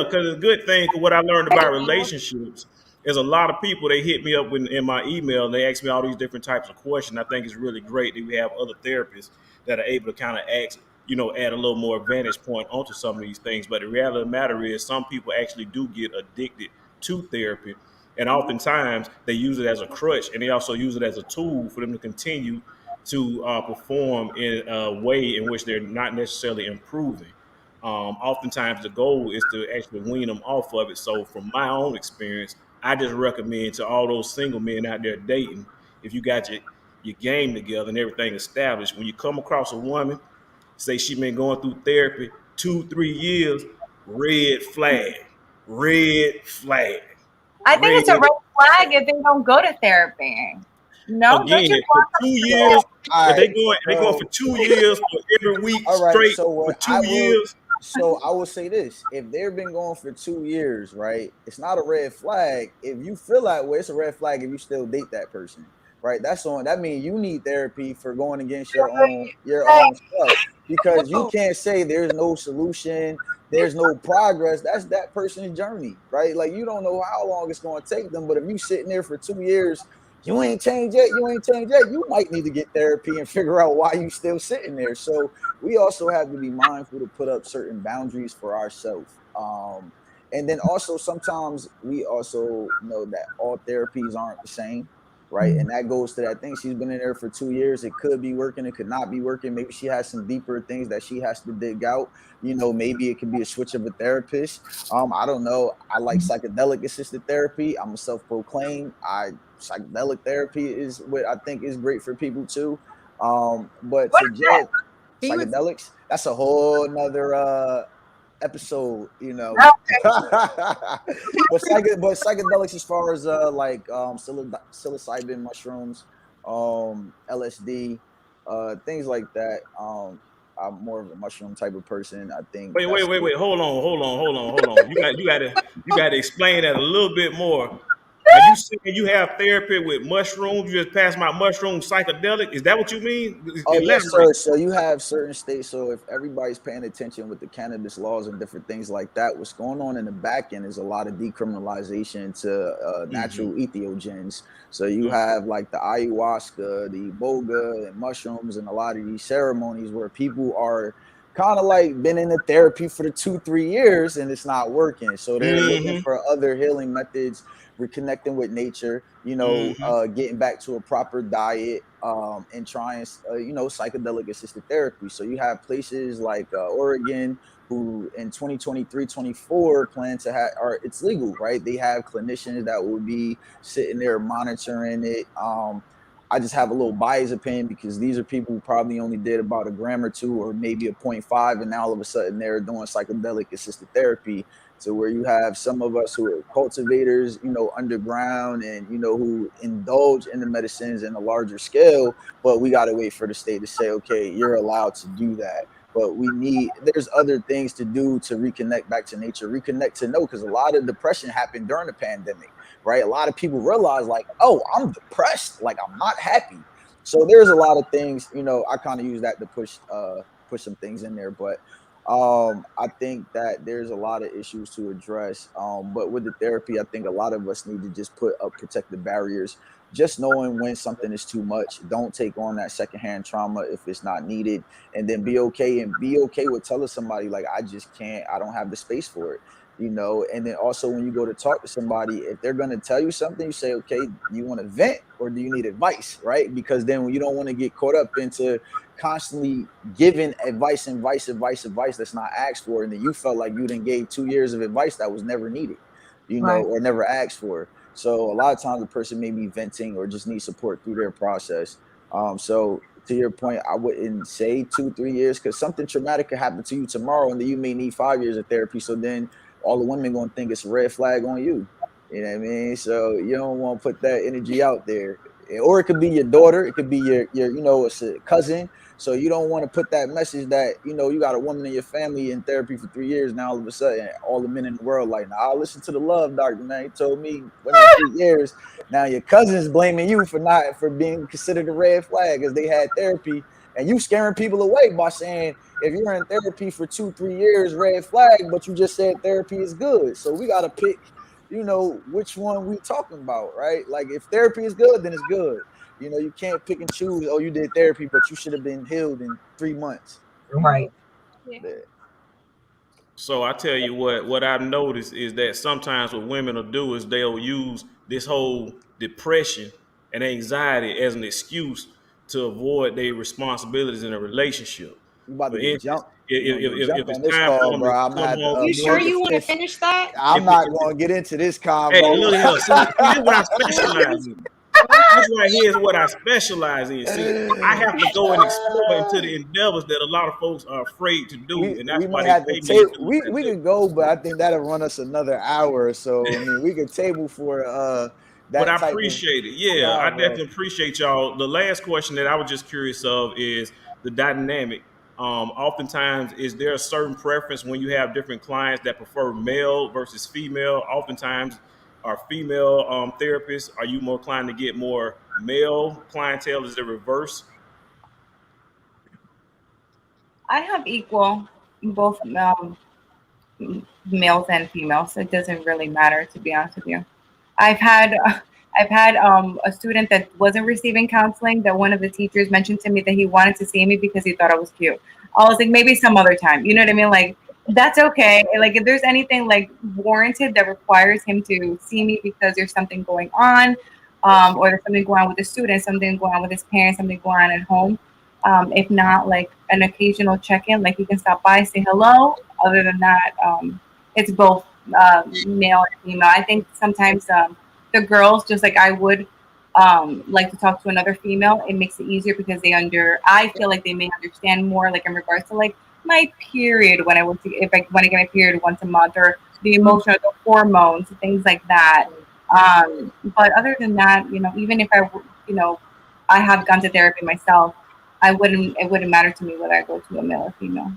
Because a good thing, what I learned about relationships is a lot of people they hit me up in my email and they ask me all these different types of questions. I think it's really great that we have other therapists that are able to kind of ask, add a little more vantage point onto some of these things. But the reality of the matter is, some people actually do get addicted to therapy, and oftentimes they use it as a crutch, and they also use it as a tool for them to continue to perform in a way in which they're not necessarily improving. Oftentimes, the goal is to actually wean them off of it. So, from my own experience, I just recommend to all those single men out there dating, if you got your game together and everything established, when you come across a woman, say she been going through therapy 2-3 years, red flag, red flag, I think red. it's a red flag if they don't go to therapy. No, don't Again, you for want them two to go to years, therapy? All if right. they going for 2 years or every week All right. straight So for what two years, I will say this: if they've been going for 2 years, right, it's not a red flag. If you feel that way, it's a red flag if you still date that person, right? That's on. That means you need therapy for going against your own stuff, because you can't say there's no solution, there's no progress. That's that person's journey, right? Like, you don't know how long it's going to take them, but if you sitting there for 2 years, you ain't changed yet. You ain't changed yet. You might need to get therapy and figure out why you still sitting there. So we also have to be mindful to put up certain boundaries for ourselves. And then also, sometimes we also know that all therapies aren't the same, right? And that goes to that thing. She's been in there for 2 years. It could be working. It could not be working. Maybe she has some deeper things that she has to dig out. Maybe it could be a switch of a therapist. I don't know. I like psychedelic assisted therapy. I'm a self-proclaimed. Psychedelic therapy is what I think is great for people too. But What to is that? judge psychedelics, that's a whole nother episode. Okay. But psychedelics, as far as psilocybin mushrooms, LSD, things like that. I'm more of a mushroom type of person. I think that's wait. Hold on. You got to explain that a little bit more. Are you saying you have therapy with mushrooms? You just pass my mushroom psychedelic? Is that what you mean? Oh yes, Elaborate. sir. So you have certain states. So if everybody's paying attention with the cannabis laws and different things like that, what's going on in the back end is a lot of decriminalization to natural entheogens. So you have like the ayahuasca, the iboga, and mushrooms, and a lot of these ceremonies where people are kind of like been in the therapy for the 2-3 years and it's not working. So they're looking for other healing methods, reconnecting with nature, getting back to a proper diet, and trying, psychedelic assisted therapy. So you have places like Oregon, who in 2023-24 plan to have, or it's legal, right? They have clinicians that will be sitting there monitoring it. I just have a little biased opinion because these are people who probably only did about a gram or two or maybe a 0.5, and now all of a sudden they're doing psychedelic assisted therapy, to where you have some of us who are cultivators, underground, and who indulge in the medicines in a larger scale, but we got to wait for the state to say, okay, you're allowed to do that. But there's other things to do to reconnect back to nature, reconnect to know, because a lot of depression happened during the pandemic, right? A lot of people realize, like, oh, I'm depressed, like I'm not happy. So there's a lot of things, I kind of use that to push some things in there. But I think that there's a lot of issues to address. But with the therapy, I think a lot of us need to just put up protective barriers, just knowing when something is too much. Don't take on that secondhand trauma if it's not needed, and then be okay with telling somebody, like, I just can't, I don't have the space for it. And then also, when you go to talk to somebody, if they're going to tell you something, you say, okay, do you want to vent or do you need advice, right? Because then you don't want to get caught up into constantly giving advice that's not asked for, and then you felt like you didn't gave 2 years of advice that was never needed, Right. or never asked for. So a lot of times the person may be venting or just need support through their process. So to your point, I wouldn't say 2-3 years, because something traumatic could happen to you tomorrow, and then you may need 5 years of therapy. So then all the women gonna think it's a red flag on you. You know what I mean? So you don't want to put that energy out there. Or it could be your daughter, it could be your it's a cousin. So you don't want to put that message that, you got a woman in your family in therapy for 3 years. Now all of a sudden, all the men in the world like, nah, listen to the love doctor, man. He told me women 3 years. Now your cousin's blaming you for being considered a red flag because they had therapy, and you scaring people away by saying if you're in therapy for 2-3 years, red flag, but you just said therapy is good. So we gotta pick, which one we talking about, right? Like if therapy is good, then it's good. You can't pick and choose. Oh, you did therapy, but you should have been healed in 3 months. Right. Yeah. So I tell you what I've noticed is that sometimes what women will do is they'll use this whole depression and anxiety as an excuse to avoid their responsibilities in a relationship. You about For to get instance, jumped. You're gonna get if jumped on it's this time for call, them bro. to I'm gonna come have to home, You sure mute. you want to finish that? I'm not gonna get into this hey, convo. look here, see this is what I specialize in. This right here is what I specialize in. See, I have to go and explore into the endeavors that a lot of folks are afraid to do, and that's we why may they have to pay me to table. do We that we level. could go, but I think that'll run us another hour or so. I mean, we could table for But I that type of appreciate it. Yeah, I convo. definitely appreciate y'all. The last question that I was just curious of is the dynamic. Oftentimes, is there a certain preference when you have different clients that prefer male versus female? Oftentimes, are female therapists, are you more inclined to get more male clientele? Is it reverse? I have equal, both males and females. It doesn't really matter, to be honest with you. I've had I've had a student that wasn't receiving counseling that one of the teachers mentioned to me that he wanted to see me because he thought I was cute. I was like, maybe some other time. You know what I mean? Like that's okay. Like if there's anything like warranted that requires him to see me because there's something going on, or there's something going on with the student, something going on with his parents, something going on at home. If not, like an occasional check-in, like you can stop by, say hello. Other than that, it's both male and female. I think sometimes the girls, just like I would like to talk to another female, it makes it easier because I feel like they may understand more, like in regards to like my period when I want to, if I want to get my period once a month, or the emotional, the hormones, things like that. But other than that, even if I have gone to therapy myself, it wouldn't matter to me whether I go to a male or female.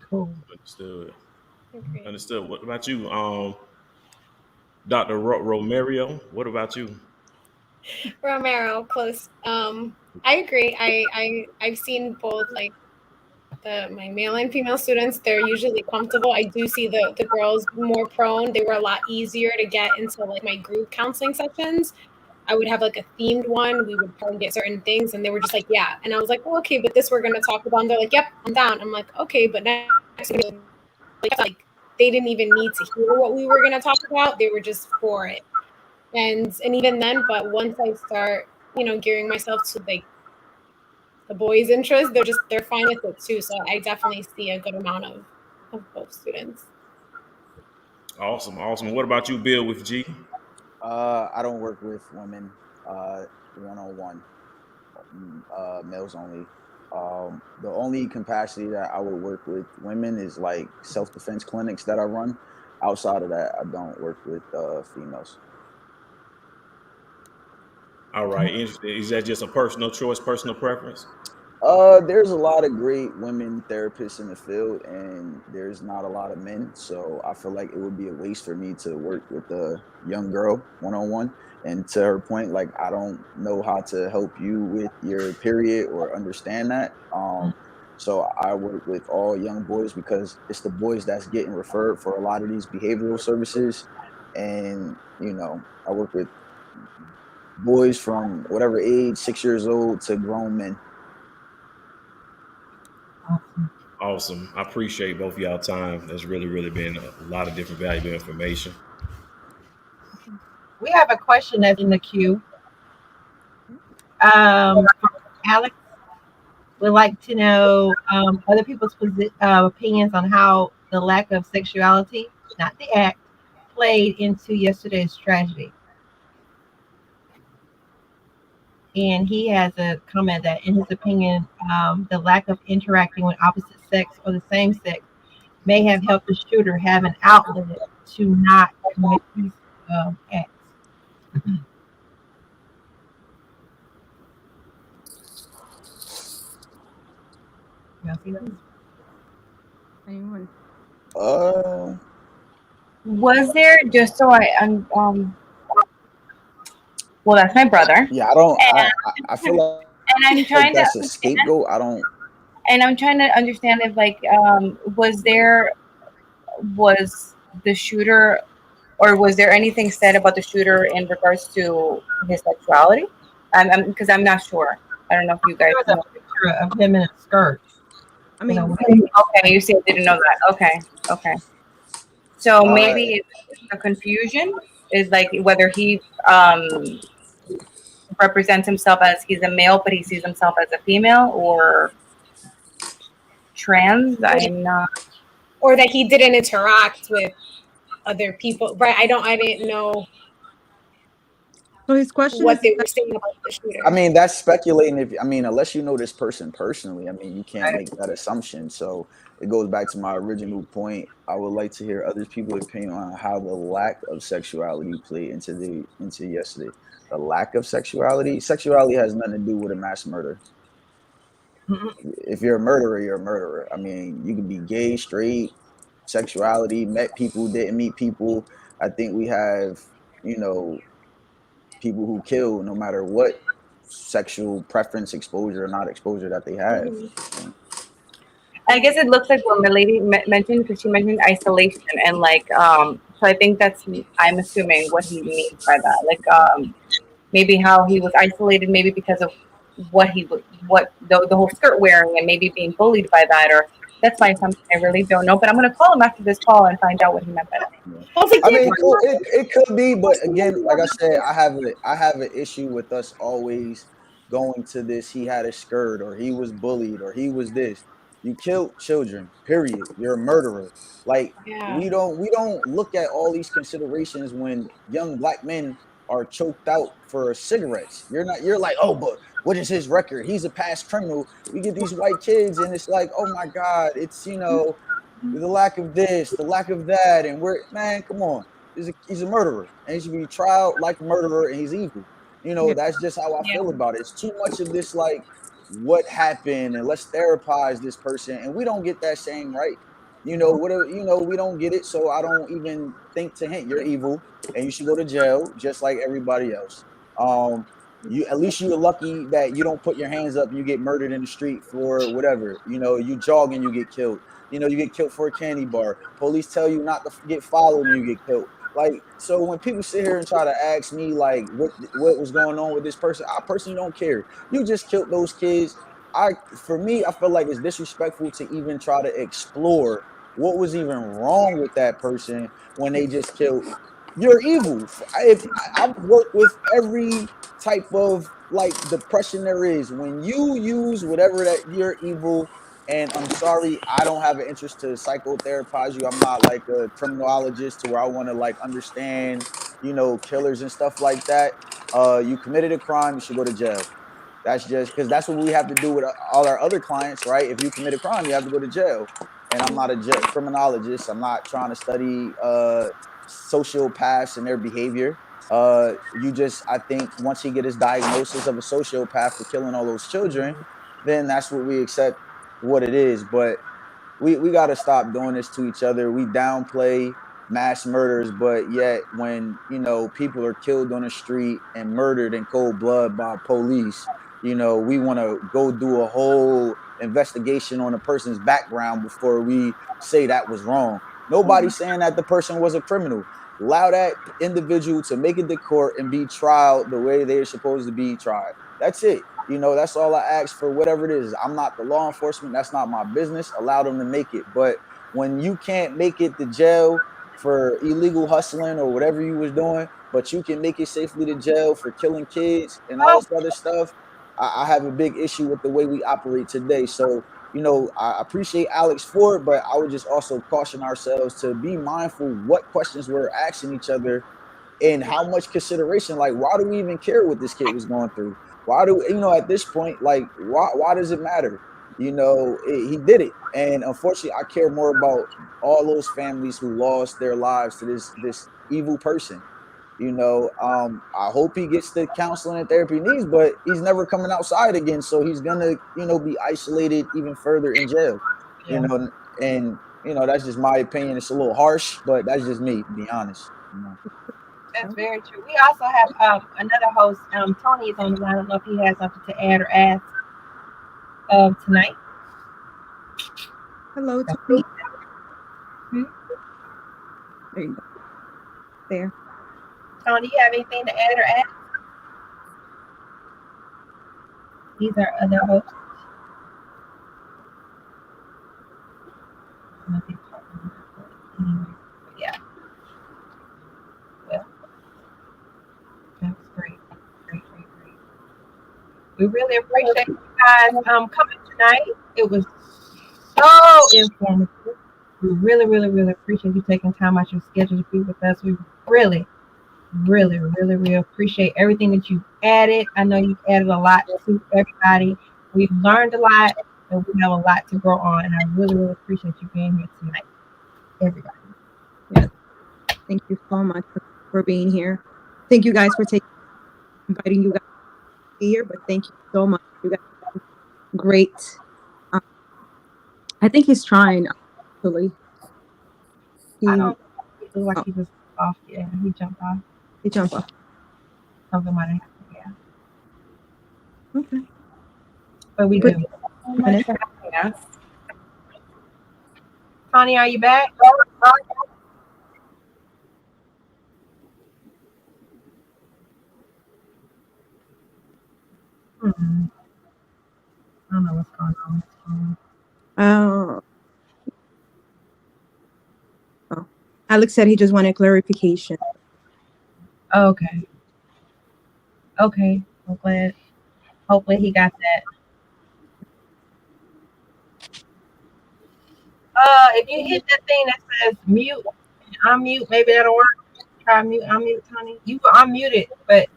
Cool. Understood. Okay. Understood. What about you, Dr. Romario? What about you? Romero, close. I agree. I've seen both, like my male and female students. They're usually comfortable. I do see the girls more prone. They were a lot easier to get into like my group counseling sessions. I would have like a themed one. We would target certain things, and they were just like, "Yeah." And I was like, "Oh, okay, but this we're gonna talk about." And they're like, "Yep, I'm down." I'm like, "Okay, but next week," like they didn't even need to hear what we were gonna talk about. They were just for it. And even then, but once I start, gearing myself to like the boys' interest, they're fine with it too. So I definitely see a good amount of both students. Awesome, awesome. What about you, Bill, with G? I don't work with women one on one, males only. The only capacity that I would work with women is like self defense clinics that I run. Outside of that, I don't work with females. All right. Interesting. Is that just a personal choice, personal preference? There's a lot of great women therapists in the field, and there's not a lot of men. So I feel like it would be a waste for me to work with a young girl one on one. And to her point, like I don't know how to help you with your period or understand that. So I work with all young boys because it's the boys that's getting referred for a lot of these behavioral services, and I work with boys from whatever age, 6 years old to grown men. Awesome. I appreciate both of y'all time. There's really, really been a lot of different valuable information. We have a question that's in the queue. Alex would like to know other people's opinions on how the lack of sexuality, not the act, played into yesterday's tragedy. And he has a comment that, in his opinion, the lack of interacting with opposite sex or the same sex may have helped the shooter have an outlet to not commit these acts. Y'all see that? Uh, Was there, just so I Well, that's my brother. Yeah, I don't. And, I feel like and I'm trying to that's a understand, scapegoat. I don't. and I'm trying to understand if like was the shooter, or was there anything said about the shooter in regards to his sexuality? Because I'm not sure. I don't know if you guys There was know. a picture of him in a skirt. I mean, Okay, you said didn't know that. Okay. So Uh, maybe it's the confusion is like whether he um represents himself as he's a male, but he sees himself as a female, or trans. I'm not. Or that he didn't interact with other people. Right. I didn't know so his question what is, they were saying about the shooter. I mean, that's speculating. If I mean, unless you know this person personally, I mean, you can't Right. make that assumption. So it goes back to my original point. I would like to hear other people's opinion on how the lack of sexuality played into yesterday. The lack of sexuality. Sexuality has nothing to do with a mass murder. If you're a murderer, you're a murderer. I mean, you can be gay, straight, sexuality, met people, didn't meet people. I think we have, you know, people who kill no matter what sexual preference, exposure or not exposure that they have. I guess it looks like what Milady mentioned, because she mentioned isolation, and like so I think that's, I'm assuming what he means by that, like maybe how he was isolated, maybe because of what he was, what the whole skirt wearing, and maybe being bullied by that, or that's my assumption. I really don't know, but I'm gonna call him after this call and find out what he meant by that. I mean, it could be, but again, like I said, I have an issue with us always going to this. He had a skirt, or he was bullied, or he was this. You killed children. Period. You're a murderer. Like Yeah. we don't look at all these considerations when young black men are choked out for cigarettes. You're not. You're like, oh, but what is his record? He's a past criminal. We get these white kids, and it's like, oh my god, it's the lack of this, the lack of that, and we're man, come on, he's a murderer, and he should be tried like a murderer, and he's evil. That's just how I feel about it. It's too much of this, like, what happened, and let's therapize this person, and we don't get that same right. Whatever, we don't get it, so I don't even think to hint you're evil, and you should go to jail just like everybody else. You at least you're lucky that you don't put your hands up and you get murdered in the street for whatever. You jog and you get killed. You get killed for a candy bar. Police tell you not to get followed and you get killed. Like, so when people sit here and try to ask me like what was going on with this person, I personally don't care. You just killed those kids. For me, I feel like it's disrespectful to even try to explore what was even wrong with that person when they just killed. You're evil. I've worked with every type of like depression there is. When you use whatever that, you're evil. And I'm sorry, I don't have an interest to psychotherapize you. I'm not like a criminologist to where I want to like understand, killers and stuff like that. You committed a crime, you should go to jail. That's just because that's what we have to do with all our other clients, right? If you commit a crime, you have to go to jail. And I'm not a criminologist. I'm not trying to study sociopaths and their behavior. I think once he get his diagnosis of a sociopath for killing all those children, then that's what we accept what it is. But we got to stop doing this to each other. We downplay mass murders, but yet when people are killed on the street and murdered in cold blood by police, we want to go do a whole investigation on a person's background before we say that was wrong. Nobody's saying that the person was a criminal. Allow that individual to make it to court and be tried the way they're supposed to be tried. That's it. That's all I ask for, whatever it is. I'm not the law enforcement. That's not my business. Allow them to make it. But when you can't make it to jail for illegal hustling or whatever you was doing, but you can make it safely to jail for killing kids and all this other stuff, I have a big issue with the way we operate today. So, I appreciate Alex for it, but I would just also caution ourselves to be mindful what questions we're asking each other and how much consideration. Like, why do we even care what this kid was going through? Why do at this point, like, why does it matter? He did it, and unfortunately, I care more about all those families who lost their lives to this evil person. I hope he gets the counseling and therapy he needs, but he's never coming outside again, so he's gonna be isolated even further in jail. Yeah. And that's just my opinion. It's a little harsh, but that's just me, to be honest. That's very true. We also have another host. Tony is on the line. I don't know if he has something to add or ask tonight. Hello, Tony. Hmm? There you go. There. Tony, you have anything to add or ask? These are other hosts. Yeah. Well, that was great. Great. We really appreciate you guys coming tonight. It was so informative. We really appreciate you taking time out your schedule to be with us. We really appreciate everything that you've added. I know you've added a lot to everybody. We've learned a lot, and we have a lot to grow on. And I really appreciate you being here tonight, everybody. Yes. Thank you so much for being here. Thank you guys for inviting you guys to be here. But thank you so much. You guys are great. I think he's trying. Actually, I don't feel like he was off. Yeah, he jumped off. He jumped off. Something might have happened. Yeah. Okay. But we do. Tony, are you back? I don't know what's going on. Oh. Alex said he just wanted clarification. Okay. I'm glad. Hopefully he got that. If you hit that thing that says mute, unmute, maybe that'll work. Try mute, unmute, Tony. You were unmuted, but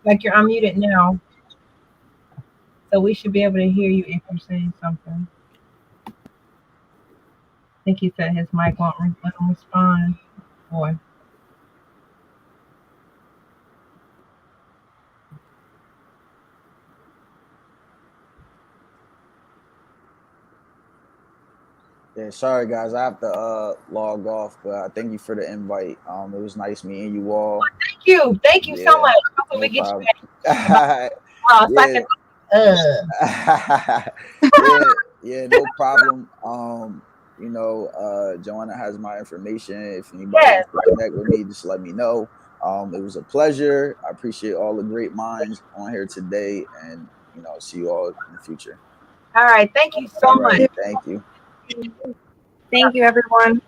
like you're unmuted now. So we should be able to hear you if you're saying something. I think he said his mic won't let him respond. Boy. Yeah, sorry guys, I have to log off, but I thank you for the invite. It was nice meeting you all. Well, thank you so much. Hopefully we get you back. Yeah, no problem. Joanna has my information. If anybody wants to connect with me, just let me know. It was a pleasure. I appreciate all the great minds on here today, and see you all in the future. All right, thank you so much. Thank you. Thank you, everyone.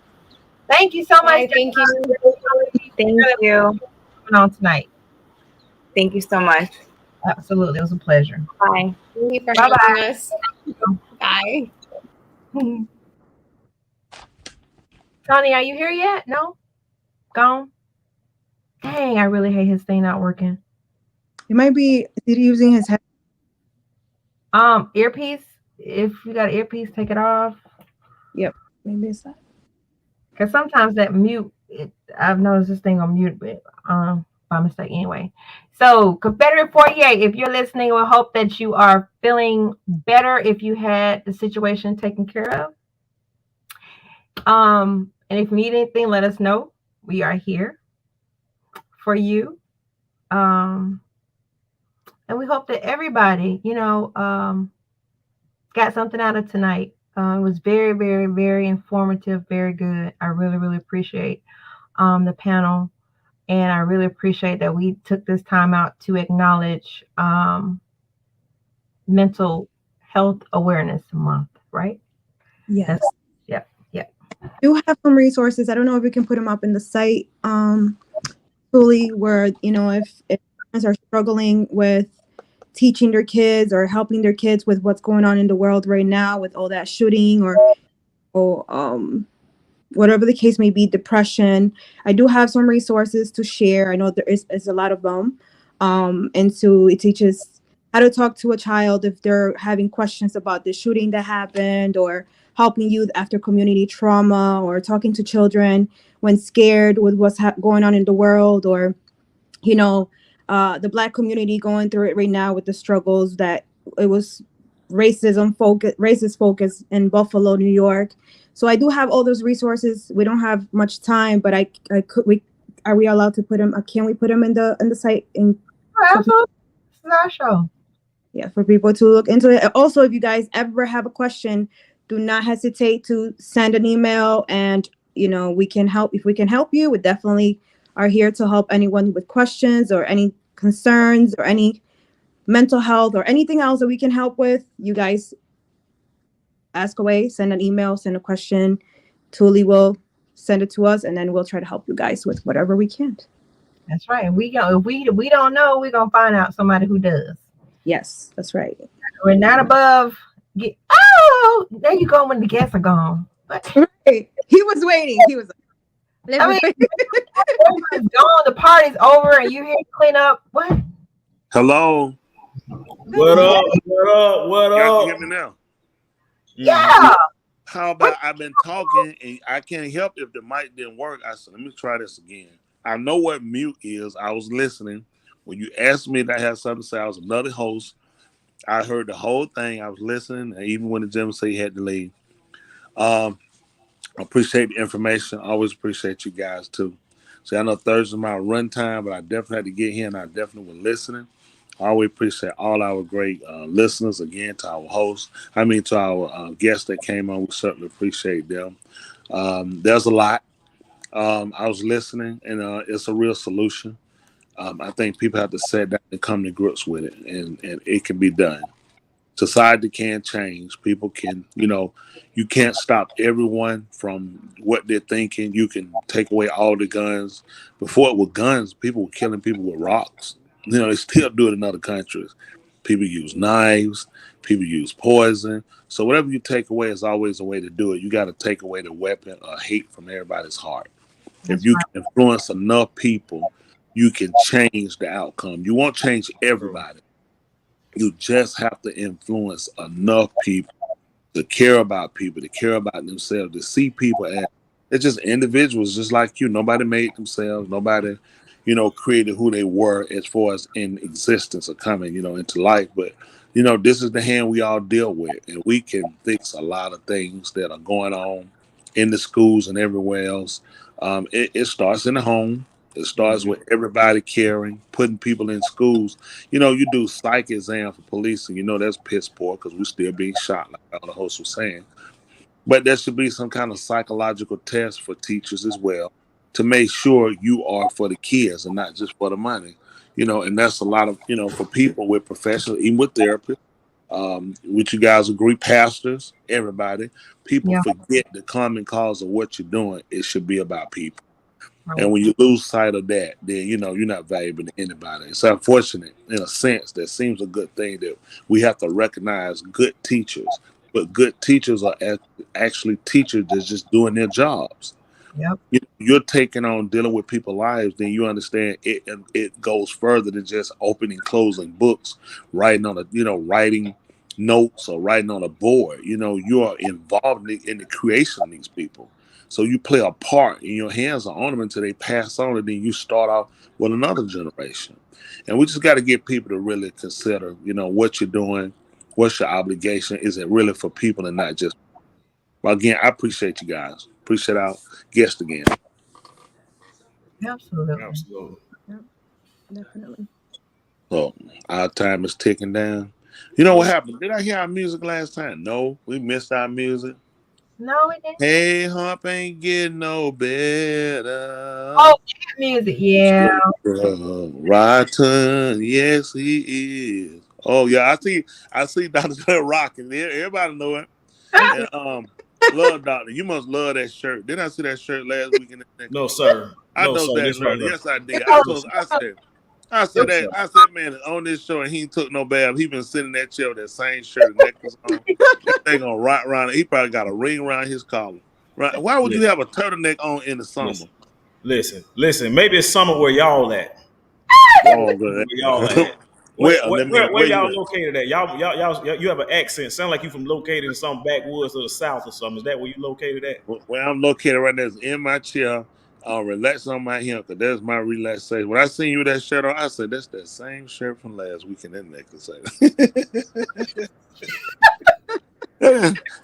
Thank you so much. Thank you. Thank you. Coming on tonight. Thank you so much. Absolutely, it was a pleasure. Bye. Thank you for Bye-bye. having us. Bye. Tony, are you here yet? No? Gone? Dang, I really hate his thing not working. He might be using his head. Earpiece. If you got an earpiece, take it off. Yep. Maybe it's that. Because sometimes that mute, I've noticed this thing on mute, but by mistake anyway. So Confederate 48, if you're listening, we hope that you are feeling better if you had the situation taken care of. And if you need anything, let us know. We are here for you. And we hope that everybody, got something out of tonight. It was very, very, very informative, very good. I really appreciate the panel. And I really appreciate that we took this time out to acknowledge Mental Health Awareness Month, right? Yes. Yep. I do have some resources. I don't know if we can put them up in the site fully, where, if parents are struggling with teaching their kids or helping their kids with what's going on in the world right now with all that shooting or whatever the case may be, depression. I do have some resources to share. I know there is a lot of them. And so it teaches how to talk to a child if they're having questions about the shooting that happened, or helping youth after community trauma, or talking to children when scared with what's going on in the world, or, the Black community going through it right now with the struggles that it was racist focus in Buffalo, New York. So I do have all those resources. We don't have much time, but are we allowed to put them? Can we put them in the site? Absolutely. This is our show. Yeah, for people to look into it. Also, if you guys ever have a question, do not hesitate to send an email, and we can help. If we can help you, we definitely are here to help anyone with questions or any concerns or any mental health or anything else that we can help with. You guys ask away, send an email, send a question. Tuli will send it to us, and then we'll try to help you guys with whatever we can. That's right. If we don't know, we're gonna find out somebody who does. Yes, that's right. We're not above. There you go when the guests are gone. Right. He was waiting. He was. Everybody's gone. The party's over, and you here to clean up. What? Hello. What up? What up? What Y'all up? can hear me now? Yeah. How about I've been talking and I can't help if the mic didn't work. I said, let me try this again. I know what mute is. I was listening. When you asked me to have something to say, I was another host. I heard the whole thing. I was listening, and even when the gentleman said he had to leave. I appreciate the information. I always appreciate you guys too. See, I know Thursday my run time, but I definitely had to get here, and I definitely was listening. I always appreciate all our great listeners. Again, to our hosts. To our guests that came on. We certainly appreciate them. There's a lot. I was listening, and it's a real solution. I think people have to sit down and come to grips with it, and it can be done. Society can change. People can, you can't stop everyone from what they're thinking. You can take away all the guns. Before it was guns, people were killing people with rocks. They still do it in other countries. People use knives. People use poison. So whatever you take away is always a way to do it. You got to take away the weapon of hate from everybody's heart. If you can influence enough people, you can change the outcome. You won't change everybody. You just have to influence enough people to care about people, to care about themselves, to see people as it's just individuals, just like you. Nobody made themselves. Nobody, created who they were as far as in existence or coming, into life. But, this is the hand we all deal with, and we can fix a lot of things that are going on in the schools and everywhere else. It starts in the home. It starts with everybody caring, putting people in schools. You do psych exam for police, and that's piss poor because we're still being shot, like all the host was saying. But there should be some kind of psychological test for teachers as well to make sure you are for the kids and not just for the money. And that's a lot of, for people with professionals, even with therapists, which you guys agree, pastors, everybody, people forget the common cause of what you're doing. It should be about people. And when you lose sight of that, then you're not valuable to anybody. It's unfortunate, in a sense, that seems a good thing that we have to recognize good teachers, but good teachers are actually teachers that's just doing their jobs. Yep. You're taking on dealing with people's lives, then you understand it. And it goes further than just opening, closing books, writing notes or writing on a board. You are involved in the creation of these people. So you play a part, and your hands are on them until they pass on, and then you start off with another generation. And we just got to get people to really consider, what you're doing, what's your obligation. Is it really for people and not just? Well, again, I appreciate you guys. Appreciate our guest again. Absolutely. Yep, definitely. So our time is ticking down. You know what happened? Did I hear our music last time? No, we missed our music. No, we didn't. Hey, Hump ain't getting no better. Oh, music, yeah. Rotten, yes, he is. Oh yeah, I see Dr. rocking. Everybody know it. And, love Doctor. You must love that shirt. Didn't I see that shirt last weekend? No, sir. I No, know sir. that This shirt. right here. Yes, I did. I said, man, on this show, and he ain't took no bath. He been sitting in that chair with that same shirt and necklace on. They gonna rot around it. He probably got a ring around his collar. Right? Why would you have a turtleneck on in the summer? Listen. Maybe it's summer where y'all at. Oh, good. Where y'all at? Where y'all located at? Y'all, you have an accent. Sound like you from located in some backwoods of the South or something. Is that where you located at? Where I'm located right now is in my chair. Relax on my hem, because that's my relaxation. When I seen you with that shirt on, I said, that's that same shirt from last weekend. That necklace.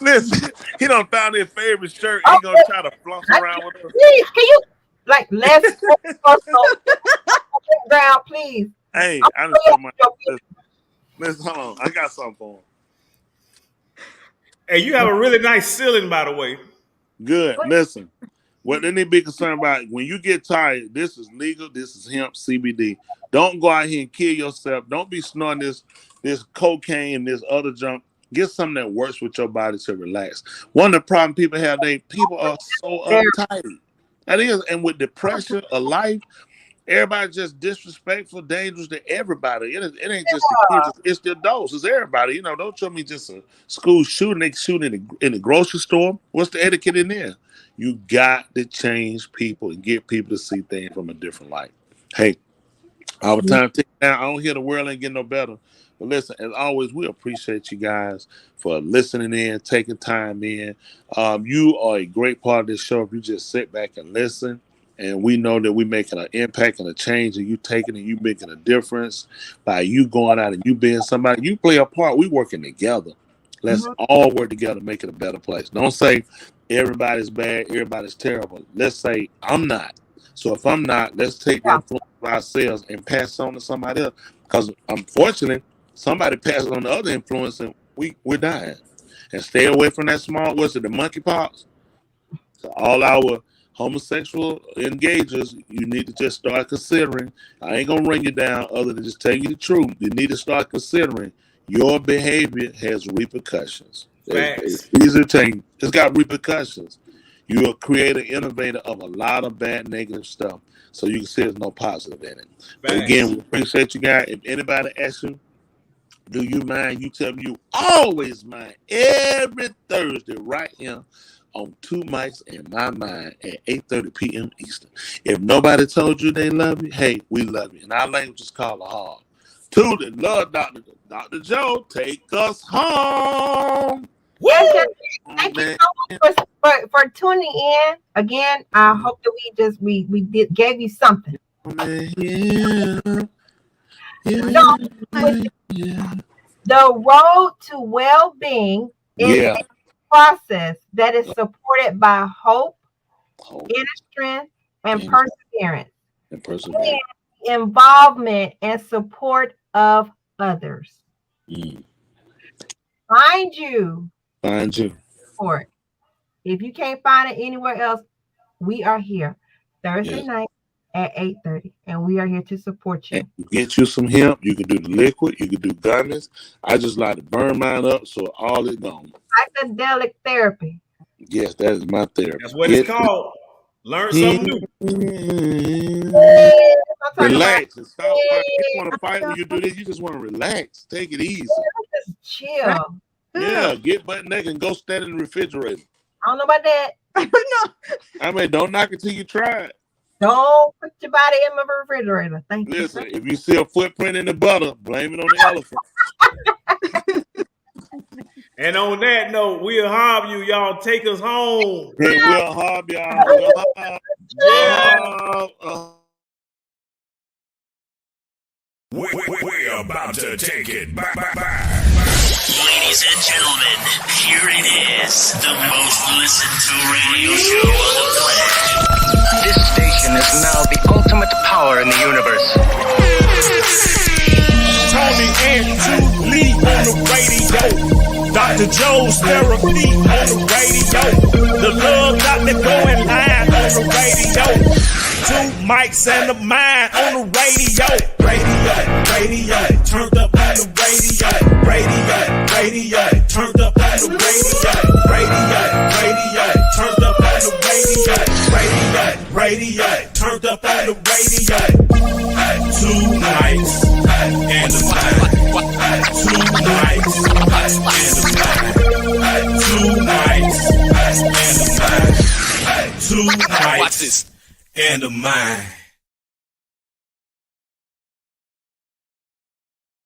Listen, he done found his favorite shirt. He gonna try to flunk around with us. Can you Like, let's ground, please. Hey, I understand my. Listen, hold on. I got something for him. Hey, you have a really nice ceiling, by the way. Good. Listen, what they need to be concerned about when you get tired, this is legal. This is hemp CBD. Don't go out here and kill yourself. Don't be snorting this cocaine, this other junk. Get something that works with your body to relax. One of the problems people have, people are so uptight. That is, and with the pressure of life, everybody just disrespectful, dangerous to everybody. It ain't just the kids, it's the adults, it's everybody. You know, don't tell me just a school shooting, they shoot in the grocery store. What's the etiquette in there? You got to change people and get people to see things from a different light. Hey, our time ticking down. I don't hear the world ain't getting no better. But listen, as always, we appreciate you guys for listening in, taking time in. You are a great part of this show if you just sit back and listen. And we know that we're making an impact and a change, and you taking and you making a difference by you going out and you being somebody. You play a part. We working together. Let's all work together to make it a better place. Don't say everybody's bad, everybody's terrible. Let's say I'm not. So if I'm not, let's take that influence of ourselves and pass it on to somebody else. Because unfortunately, somebody passes on the other influence and we're dying. And stay away from that small, what's it, the monkeypox? So all our homosexual engagers, you need to just start considering. I ain't gonna ring you down other than just telling you the truth. You need to start considering your behavior has repercussions. It's easy to change. It's got repercussions. You're a creator, innovator of a lot of bad, negative stuff. So you can see there's no positive in it. But again, we appreciate you guys. If anybody asks you, do you mind? You tell me you always mind. Every Thursday right here on Two Mics in My Mind at 8:30 p.m. Eastern. If nobody told you they love you, hey, we love you. And our language is called a hard. To the love, Dr. Joe, take us home. Thank you so much for tuning in. Again, I hope that we gave you something. The road to well-being is a process that is supported by hope, inner strength, and perseverance. And involvement and support of others. Find you. Support. If you can't find it anywhere else, we are here Thursday night at 8:30, and we are here to support you. And get you some hemp. You can do the liquid. You can do gummies. I just like to burn mine up so all is gone. Psychedelic therapy. Yes, that is my therapy. That's what it's called. Learn something new. Relax and stop fighting. You want to fight when you do this. You just want to relax. Take it easy. Just chill. Yeah, get butt naked and go stand in the refrigerator. I don't know about that. No. I mean, don't knock it till you try it. Don't put your body in my refrigerator. Thank you. Listen, if you see a footprint in the butter, blame it on the elephant. And on that note, we'll harm you. Y'all take us home. Hey, we'll harm y'all. We're about to take it back. Ladies and gentlemen, here it is, the most listened to radio show on the planet. This station is now the ultimate power in the universe. Tony and Julie on the radio. Dr. Joe's therapy on the radio. The love doctor going live on the radio. Two mics and the mind on the radio. Radio, turned up on the radio. Radio, turned up on the radio. Radio, turned up on the radio. Radio, turned up on the radio. Two mics and the mind. Two mics and the mind. Two mics and the mind. Two mics and the mind.